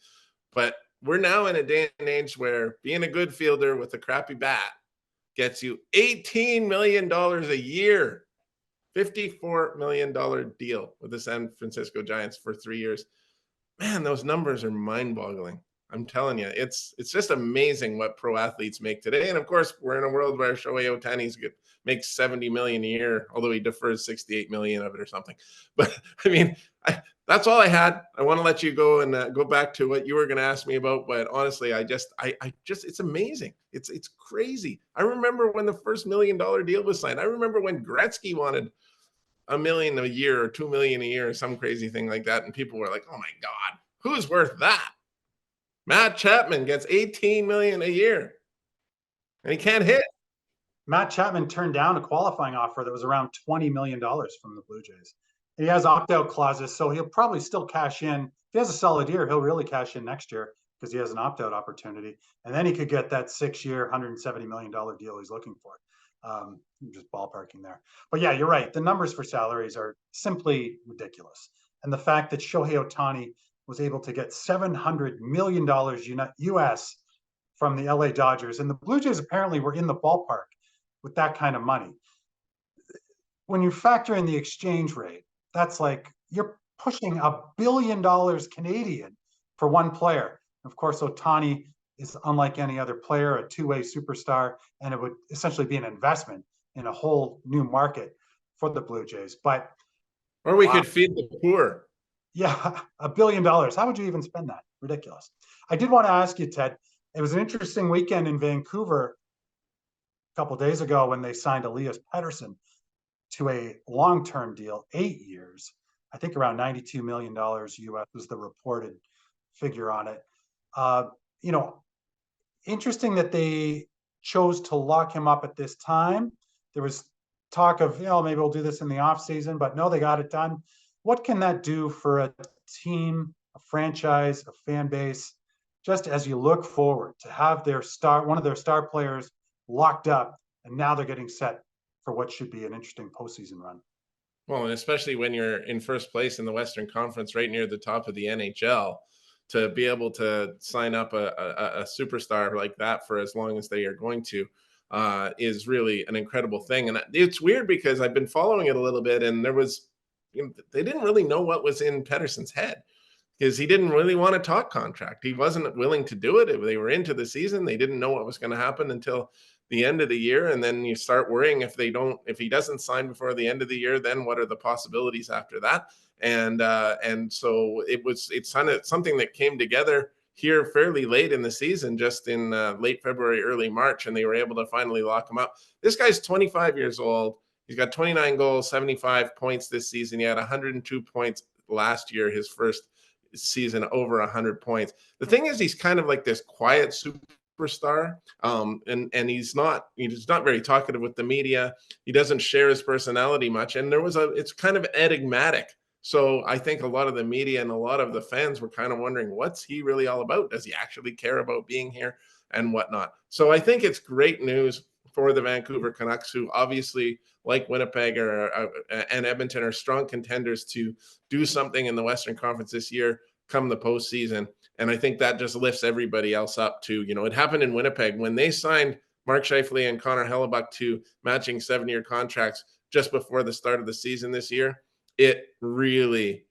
Speaker 2: But we're now in a day and age where being a good fielder with a crappy bat gets you $18 million a year, $54 million deal with the San Francisco Giants for 3 years. Man, those numbers are mind-boggling. I'm telling you, it's just amazing what pro athletes make today. And of course, we're in a world where Shohei Ohtani makes $70 million a year, although he defers $68 million of it or something. But I mean, that's all I had. I want to let you go and go back to what you were going to ask me about. But honestly, I just, it's amazing. It's crazy. I remember when the first $1 million deal was signed. I remember when Gretzky wanted $1 million a year or $2 million a year or some crazy thing like that. And people were like, oh my God, who's worth that? Matt Chapman gets $18 million a year and he can't hit.
Speaker 1: Matt Chapman turned down a qualifying offer that was around $20 million from the Blue Jays. And he has opt-out clauses, so he'll probably still cash in. If he has a solid year, he'll really cash in next year because he has an opt-out opportunity. And then he could get that 6-year, $170 million deal he's looking for. I'm just ballparking there. But yeah, you're right. The numbers for salaries are simply ridiculous. And the fact that Shohei Ohtani was able to get $700 million US from the LA Dodgers. And the Blue Jays apparently were in the ballpark with that kind of money. When you factor in the exchange rate, that's like you're pushing $1 billion Canadian for one player. Of course, Ohtani is unlike any other player, a two-way superstar, and it would essentially be an investment in a whole new market for the Blue Jays. But
Speaker 2: or we could feed the poor.
Speaker 1: Yeah, $1 billion. How would you even spend that? Ridiculous. I did want to ask you, Ted, it was an interesting weekend in Vancouver a couple of days ago when they signed Elias Pettersson to a long-term deal, 8 years. I think around $92 million US was the reported figure on it. Interesting that they chose to lock him up at this time. There was talk of, maybe we'll do this in the offseason, but no, they got it done. What can that do for a team, a franchise, a fan base, just as you look forward to have one of their star players locked up, and now they're getting set for what should be an interesting postseason run?
Speaker 2: Well, and especially when you're in first place in the Western Conference, right near the top of the NHL, to be able to sign up a superstar like that for as long as they are going to is really an incredible thing. And it's weird because I've been following it a little bit, and they didn't really know what was in Pettersson's head, because he didn't really want to talk contract. He wasn't willing to do it. They were into the season. They didn't know what was going to happen until the end of the year. And then you start worrying if he doesn't sign before the end of the year, then what are the possibilities after that? And so it's kind of something that came together here fairly late in the season, just in late February, early March, and they were able to finally lock him up. This guy's 25 years old. He's got 29 goals, 75 points this season. He had 102 points last year, his first season over 100 points. The thing is, he's kind of like this quiet superstar, and he's not very talkative with the media. He doesn't share his personality much, and it's kind of enigmatic. So I think a lot of the media and a lot of the fans were kind of wondering, what's he really all about? Does he actually care about being here and whatnot? So I think it's great news for the Vancouver Canucks, who obviously, like Winnipeg and Edmonton, are strong contenders to do something in the Western Conference this year come the postseason. And I think that just lifts everybody else up too. It happened in Winnipeg when they signed Mark Scheifele and Connor Hellebuck to matching 7-year contracts just before the start of the season this year. It really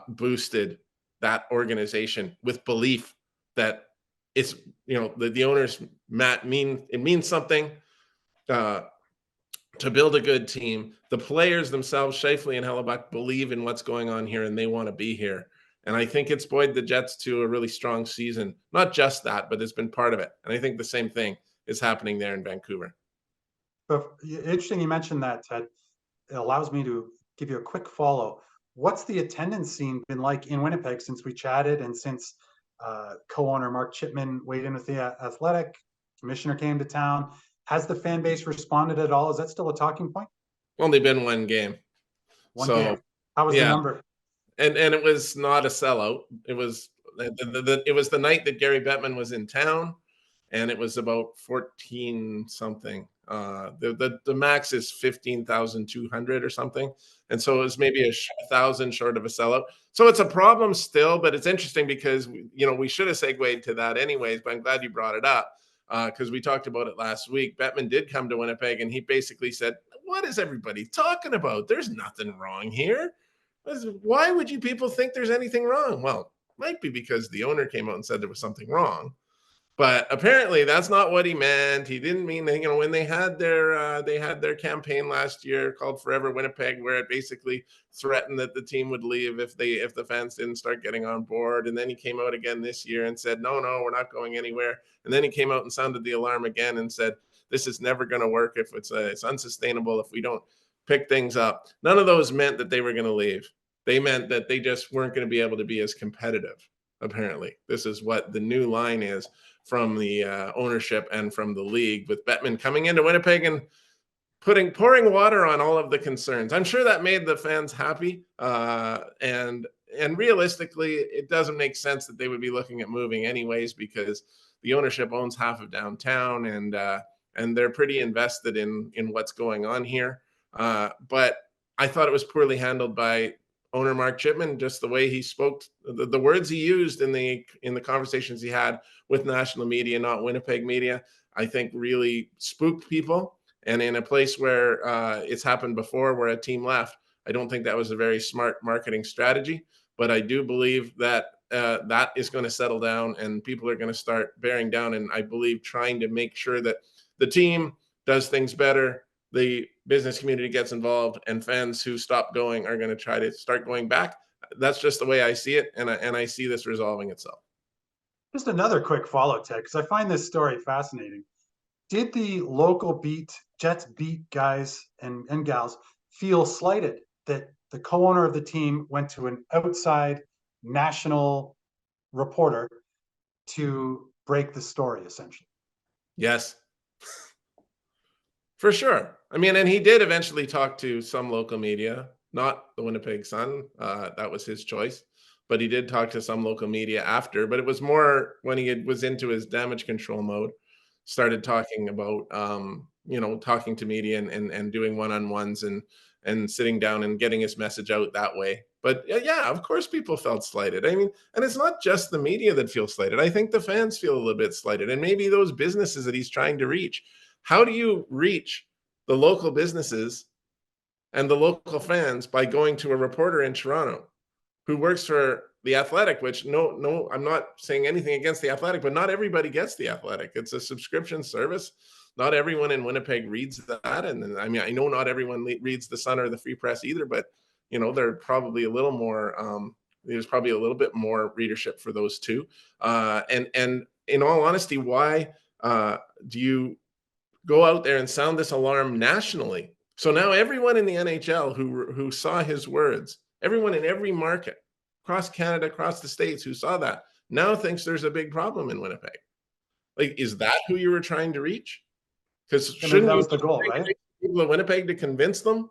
Speaker 2: boosted that organization with belief that it's, the owners, Matt, it means something to build a good team. The players themselves, Scheifele and Hellebuck, believe in what's going on here and they want to be here. And I think it's buoyed the Jets to a really strong season. Not just that, but it's been part of it. And I think the same thing is happening there in Vancouver.
Speaker 1: But interesting you mentioned that, Ted. It allows me to give you a quick follow. What's the attendance scene been like in Winnipeg since we chatted and since co-owner Mark Chapman weighed in with the Athletic, commissioner came to town? Has the fan base responded at all? Is that still a talking point?
Speaker 2: Only been one game.
Speaker 1: One game. How was the number?
Speaker 2: And it was not a sellout. It was it was the night that Gary Bettman was in town, and it was about 14 something. The max is 15,200 or something, and so it was maybe 1,000 short of a sellout. So it's a problem still, but it's interesting because we should have segued to that anyways. But I'm glad you brought it up because we talked about it last week. Bettman did come to Winnipeg, and he basically said, "What is everybody talking about? There's nothing wrong here. Why would you people think there's anything wrong?" Well, it might be because the owner came out and said there was something wrong. But apparently that's not what he meant. He didn't mean that, when they had their campaign last year called Forever Winnipeg, where it basically threatened that the team would leave if the fans didn't start getting on board. And then he came out again this year and said, no, we're not going anywhere. And then he came out and sounded the alarm again and said, this is never going to work if it's unsustainable if we don't pick things up. None of those meant that they were going to leave. They meant that they just weren't going to be able to be as competitive. Apparently, this is what the new line is from the ownership and from the league, with Bettman coming into Winnipeg and pouring water on all of the concerns. I'm sure that made the fans happy. And realistically, it doesn't make sense that they would be looking at moving anyways, because the ownership owns half of downtown, and they're pretty invested in what's going on here. But I thought it was poorly handled by owner Mark Chapman, just the way he spoke, the words he used in the conversations he had with national media, not Winnipeg media, I think really spooked people. And in a place where it's happened before, where a team left, I don't think that was a very smart marketing strategy. But I do believe that that is going to settle down, and people are going to start bearing down, and I believe trying to make sure that the team does things better, the business community gets involved, and fans who stop going are going to try to start going back. That's just the way I see it, and I see this resolving itself.
Speaker 1: Just another quick follow, Ted, because I find this story fascinating. Did the local Jets beat guys and gals feel slighted that the co-owner of the team went to an outside national reporter to break the story, essentially?
Speaker 2: Yes. For sure. I mean, and he did eventually talk to some local media, not the Winnipeg Sun. That was his choice. But he did talk to some local media after. But it was more when he was into his damage control mode, started talking about, talking to media and doing one-on-ones and sitting down and getting his message out that way. But yeah, of course people felt slighted. I mean, and it's not just the media that feels slighted. I think the fans feel a little bit slighted, and maybe those businesses that he's trying to reach. How do you reach the local businesses and the local fans by going to a reporter in Toronto who works for the Athletic, which no, I'm not saying anything against the Athletic, but not everybody gets the Athletic. It's a subscription service. Not everyone in Winnipeg reads that. And I mean, I know not everyone reads the Sun or the Free Press either, but they're probably a little more, there's probably a little bit more readership for those two. And in all honesty, why do you go out there and sound this alarm nationally? So now everyone in the NHL who saw his words, everyone in every market, across Canada, across the States who saw that, now thinks there's a big problem in Winnipeg. Like, is that who you were trying to reach? Because shouldn't
Speaker 1: that was the goal, right?
Speaker 2: People of Winnipeg to convince them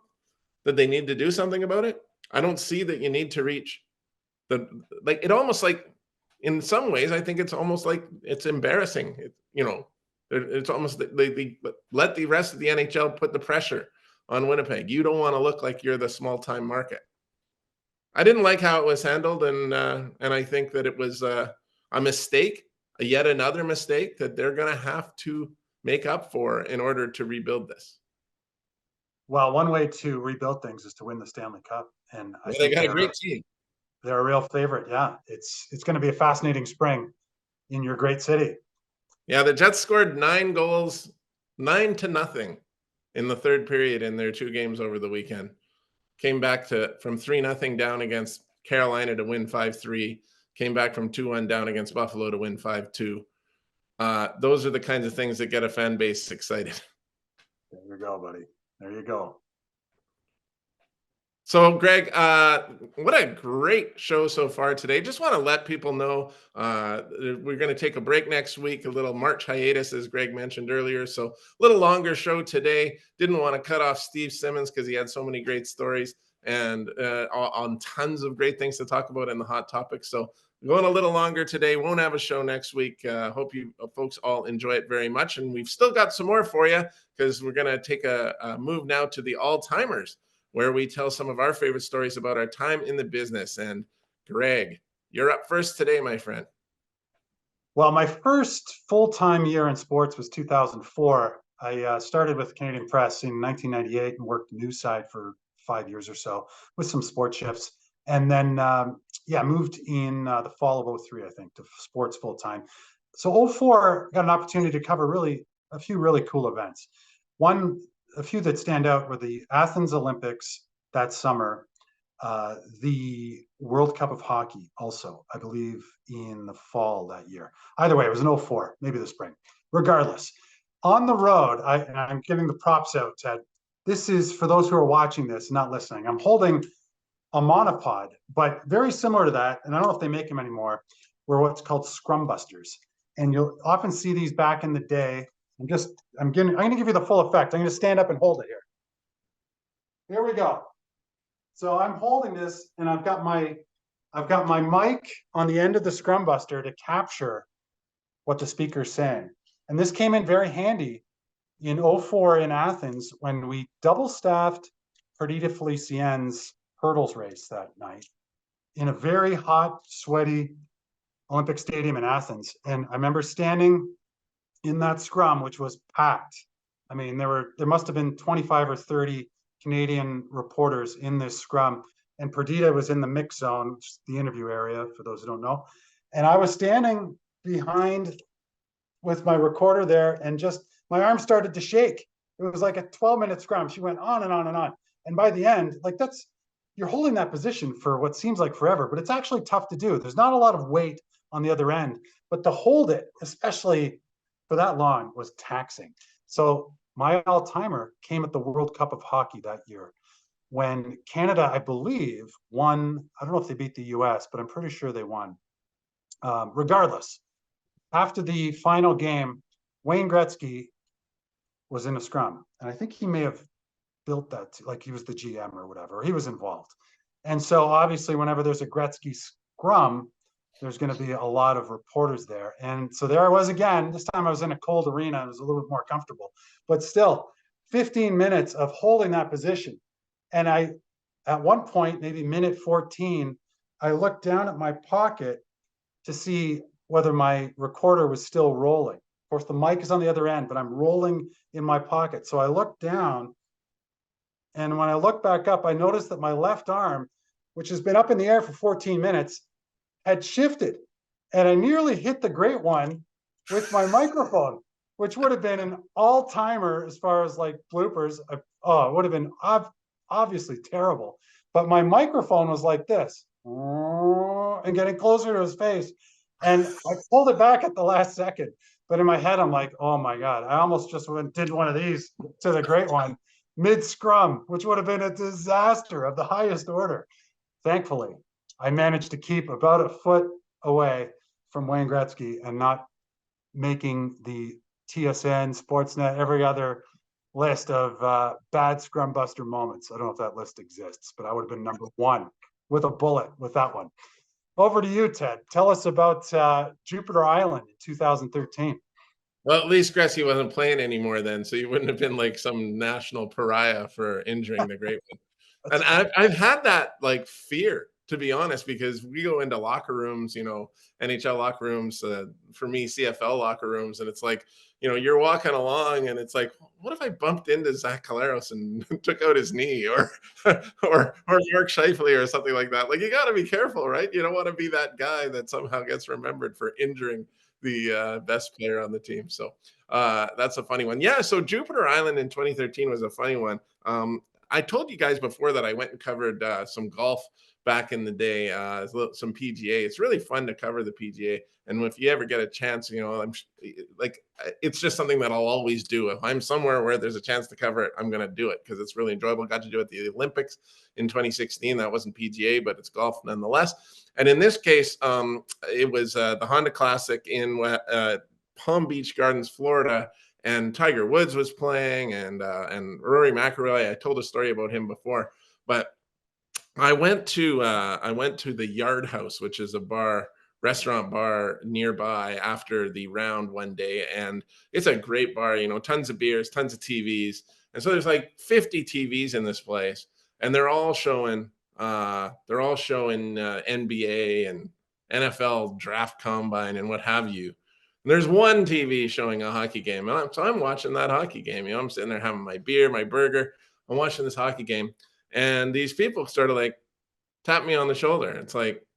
Speaker 2: that they need to do something about it? I don't see that you need to reach it almost like, in some ways, I think it's almost like it's embarrassing. It's almost they let the rest of the NHL put the pressure on Winnipeg. You don't want to look like you're the small-time market. I didn't like how it was handled, and I think that it was a mistake, yet another mistake that they're going to have to make up for in order to rebuild this.
Speaker 1: Well, one way to rebuild things is to win the Stanley Cup, and I
Speaker 2: Well,
Speaker 1: think
Speaker 2: they got a great team.
Speaker 1: They're a real favorite. Yeah, it's going to be a fascinating spring in your great city.
Speaker 2: Yeah, the Jets scored 9 goals, 9-0 in the third period in their 2 games over the weekend. Came back from 3-0 down against Carolina to win 5-3. Came back from 2-1 down against Buffalo to win 5-2. Those are the kinds of things that get a fan base excited.
Speaker 1: There you go, buddy. There you go.
Speaker 2: So, Greg, what a great show so far today. Just want to let people know we're going to take a break next week, a little March hiatus, as Greg mentioned earlier. So, a little longer show today. Didn't want to cut off Steve Simmons because he had so many great stories and on tons of great things to talk about in the hot topics. So, going a little longer today. Won't have a show next week. Hope you folks all enjoy it very much. And we've still got some more for you because we're going to take a move now to the all-timers, where we tell some of our favorite stories about our time in the business. And Greg, you're up first today, my friend.
Speaker 1: Well, my first full-time year in sports was 2004. I started with Canadian Press in 1998 and worked news side for 5 years or so with some sports shifts. And then, moved in the fall of 03, I think, to sports full-time. So 04, got an opportunity to cover a few really cool events. A few that stand out were the Athens Olympics that summer, the World Cup of Hockey also, I believe, in the fall that year. Either way, it was in 04, maybe the spring. Regardless, on the road, I'm giving the props out, Ted. This is, for those who are watching this, not listening, I'm holding a monopod, but very similar to that, and I don't know if they make them anymore, were what's called scrum busters. And you'll often see these back in the day. I'm going to give you the full effect. I'm going to stand up and hold it here. Here we go. So I'm holding this, and I've got my mic on the end of the scrum buster to capture what the speaker's saying. And this came in very handy in 04 in Athens when we double-staffed Perdita Felicien's hurdles race that night in a very hot, sweaty Olympic Stadium in Athens. And I remember standing in that scrum, which was packed. I mean, there must have been 25 or 30 Canadian reporters in this scrum, and Perdita was in the mix zone, which is the interview area for those who don't know. And I was standing behind with my recorder there, and just my arm started to shake. It was like a 12-minute scrum. She went on and on and on. And by the end, you're holding that position for what seems like forever, but it's actually tough to do. There's not a lot of weight on the other end, but to hold it, especially for that long, was taxing. So my all-timer came at the World Cup of Hockey that year when Canada, I believe, won. I don't know if they beat the US, but I'm pretty sure they won. Regardless, after the final game, Wayne Gretzky was in a scrum. And I think he may have built that, like he was the GM or whatever. He was involved. And so obviously whenever there's a Gretzky scrum, there's going to be a lot of reporters there. And so there I was again. This time I was in a cold arena. I was a little bit more comfortable. But still, 15 minutes of holding that position. And at one point, maybe minute 14, I looked down at my pocket to see whether my recorder was still rolling. Of course, the mic is on the other end, but I'm rolling in my pocket. So I looked down, and when I looked back up, I noticed that my left arm, which has been up in the air for 14 minutes, had shifted, and I nearly hit the great one with my microphone, which would have been an all-timer as far as like bloopers. It would have been obviously terrible, but my microphone was like this and getting closer to his face, and I pulled it back at the last second. But in my head, I'm like, oh my God, I almost just did one of these to the great one mid-scrum, which would have been a disaster of the highest order. Thankfully, I managed to keep about a foot away from Wayne Gretzky and not making the TSN, Sportsnet, every other list of bad scrum buster moments. I don't know if that list exists, but I would have been number one with a bullet with that one. Over to you, Ted. Tell us about Jupiter Island in 2013.
Speaker 2: Well, at least Gretzky wasn't playing anymore then, so you wouldn't have been like some national pariah for injuring the great one. And I've had that like fear, to be honest, because we go into locker rooms, NHL locker rooms, for me, CFL locker rooms, and it's like, you're walking along, and it's like, what if I bumped into Zach Collaros and took out his knee, or Mark Scheifele or something like that? Like, you got to be careful, right? You don't want to be that guy that somehow gets remembered for injuring the best player on the team. So that's a funny one. Yeah. So Jupiter Island in 2013 was a funny one. I told you guys before that I went and covered some golf back in the day, some PGA. It's really fun to cover the PGA. And if you ever get a chance, it's just something that I'll always do. If I'm somewhere where there's a chance to cover it, I'm going to do it because it's really enjoyable. Got to do it at the Olympics in 2016. That wasn't PGA, but it's golf nonetheless. And in this case, it was the Honda Classic in Palm Beach Gardens, Florida. And Tiger Woods was playing, and Rory McIlroy. I told a story about him before, but I went to the Yard House, which is a restaurant bar nearby after the round one day, and it's a great bar. Tons of beers, tons of TVs, and so there's like 50 TVs in this place, and they're all showing NBA and NFL draft combine and what have you. And there's one TV showing a hockey game. And I'm watching that hockey game. I'm sitting there having my beer, my burger. I'm watching this hockey game. And these people sort of like tap me on the shoulder. It's like,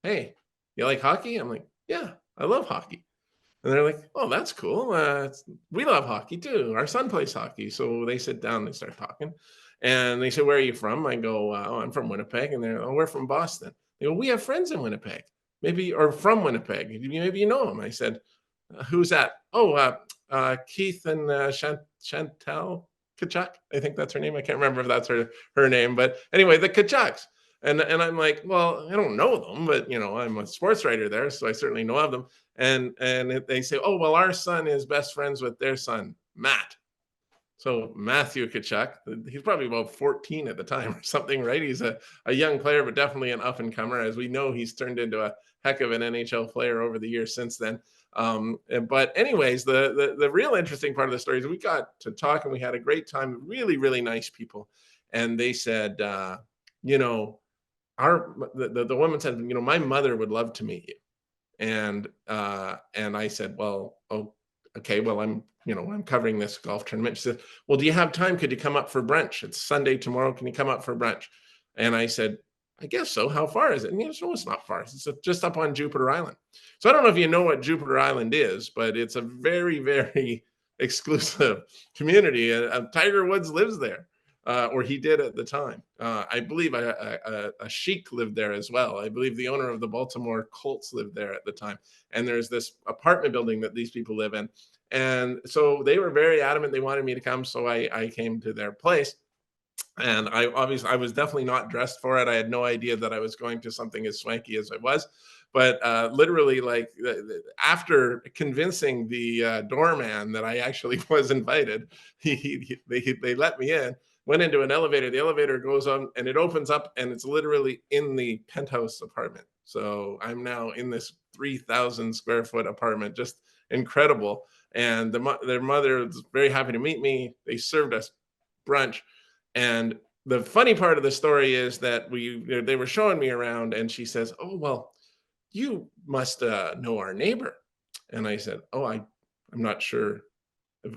Speaker 2: hey, you like hockey? I'm like, yeah, I love hockey. And they're like, oh, that's cool. We love hockey too. Our son plays hockey. So they sit down, they start talking. And they say, where are you from? I go, oh, I'm from Winnipeg. And they're, oh, we're from Boston. They go, we have friends in Winnipeg, or from Winnipeg. Maybe you know them. I said, who's that? Oh, Keith and Chantal Kachuk. I think that's her name. I can't remember if that's her name, but anyway, the Kachucks. And I'm like, well, I don't know them, but I'm a sports writer there, so I certainly know of them. And they say, oh, well, our son is best friends with their son, Matt. So Matthew Kachuk, he's probably about 14 at the time or something, right? He's a young player, but definitely an up and comer. As we know, he's turned into a heck of an NHL player over the years since then. But anyways, the real interesting part of the story is we got to talk and we had a great time. Really, really nice people. And they said, the woman said, my mother would love to meet you. And I said, well, oh, okay, well, I'm covering this golf tournament. She said, well, do you have time? Could you come up for brunch? It's Sunday tomorrow. Can you come up for brunch? And I said, I guess so. How far is it? And no, it's not far. It's just up on Jupiter Island. So I don't know if you know what Jupiter Island is, but it's a very, very exclusive community. Tiger Woods lives there, or he did at the time. I believe a sheik lived there as well. I believe the owner of the Baltimore Colts lived there at the time. And there's this apartment building that these people live in. And so they were very adamant. They wanted me to come. So I came to their place. And I was definitely not dressed for it. I had no idea that I was going to something as swanky as I was. But literally, like after convincing the doorman that I actually was invited, they let me in. Went into an elevator. The elevator goes on and it opens up, and it's literally in the penthouse apartment. So I'm now in this 3,000 square foot apartment. Just incredible. And their mother was very happy to meet me. They served us brunch. And the funny part of the story is that they were showing me around, and she says, oh, well, you must know our neighbor. And I said, oh, I'm not sure.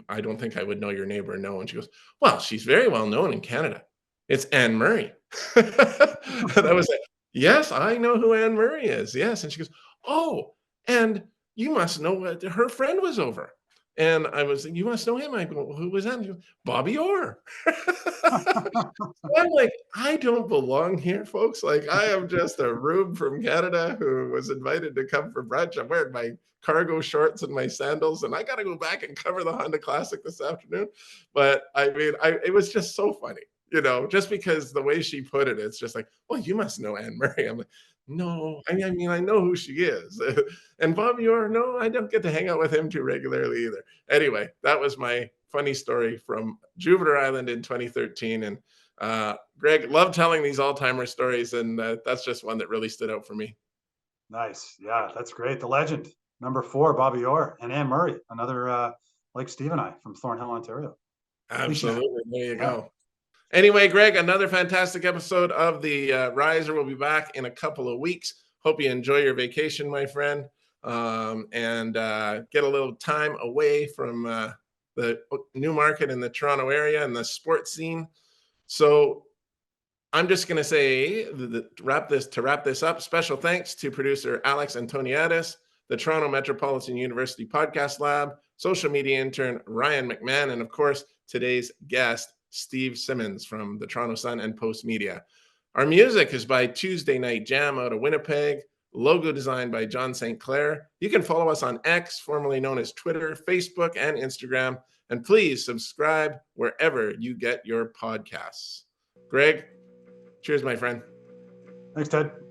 Speaker 2: I don't think I would know your neighbor. No. And she goes, well, she's very well known in Canada. It's Anne Murray. And I was like, yes, I know who Anne Murray is. Yes. And she goes, oh, and you must know her friend was over. And I was like, you must know him. I go, who was that? And she goes, Bobby Orr. I'm like, I don't belong here, folks. Like, I am just a rube from Canada who was invited to come for brunch. I'm wearing my cargo shorts and my sandals, and I got to go back and cover the Honda Classic this afternoon. But I mean, it was just so funny, just because the way she put it, it's just like, well, you must know Anne Murray. I'm like, no, I mean, I know who she is. And Bobby Orr, no, I don't get to hang out with him too regularly either. Anyway, that was my funny story from Jupiter Island in 2013. And Greg, love telling these all-timer stories, and that's just one that really stood out for me.
Speaker 1: Nice. Yeah, that's great. The legend, Number 4, Bobby Orr, and Anne Murray, another like Steve and I from Thornhill, Ontario.
Speaker 2: Absolutely. There you go. Anyway, Greg, another fantastic episode of the Riser. We'll be back in a couple of weeks. Hope you enjoy your vacation, my friend, and get a little time away from the Newmarket and the Toronto area and the sports scene. So I'm just going to say, to wrap this up, special thanks to producer Alex Antoniadis, the Toronto Metropolitan University Podcast Lab, social media intern Ryan McMahon, and of course, today's guest, Steve Simmons from the Toronto Sun and Postmedia. Our music is by Tuesday Night Jam out of Winnipeg, logo designed by John St. Clair. You can follow us on X, formerly known as Twitter, Facebook, and Instagram, and please subscribe wherever you get your podcasts. Greg, cheers, my friend.
Speaker 1: Thanks, Ted.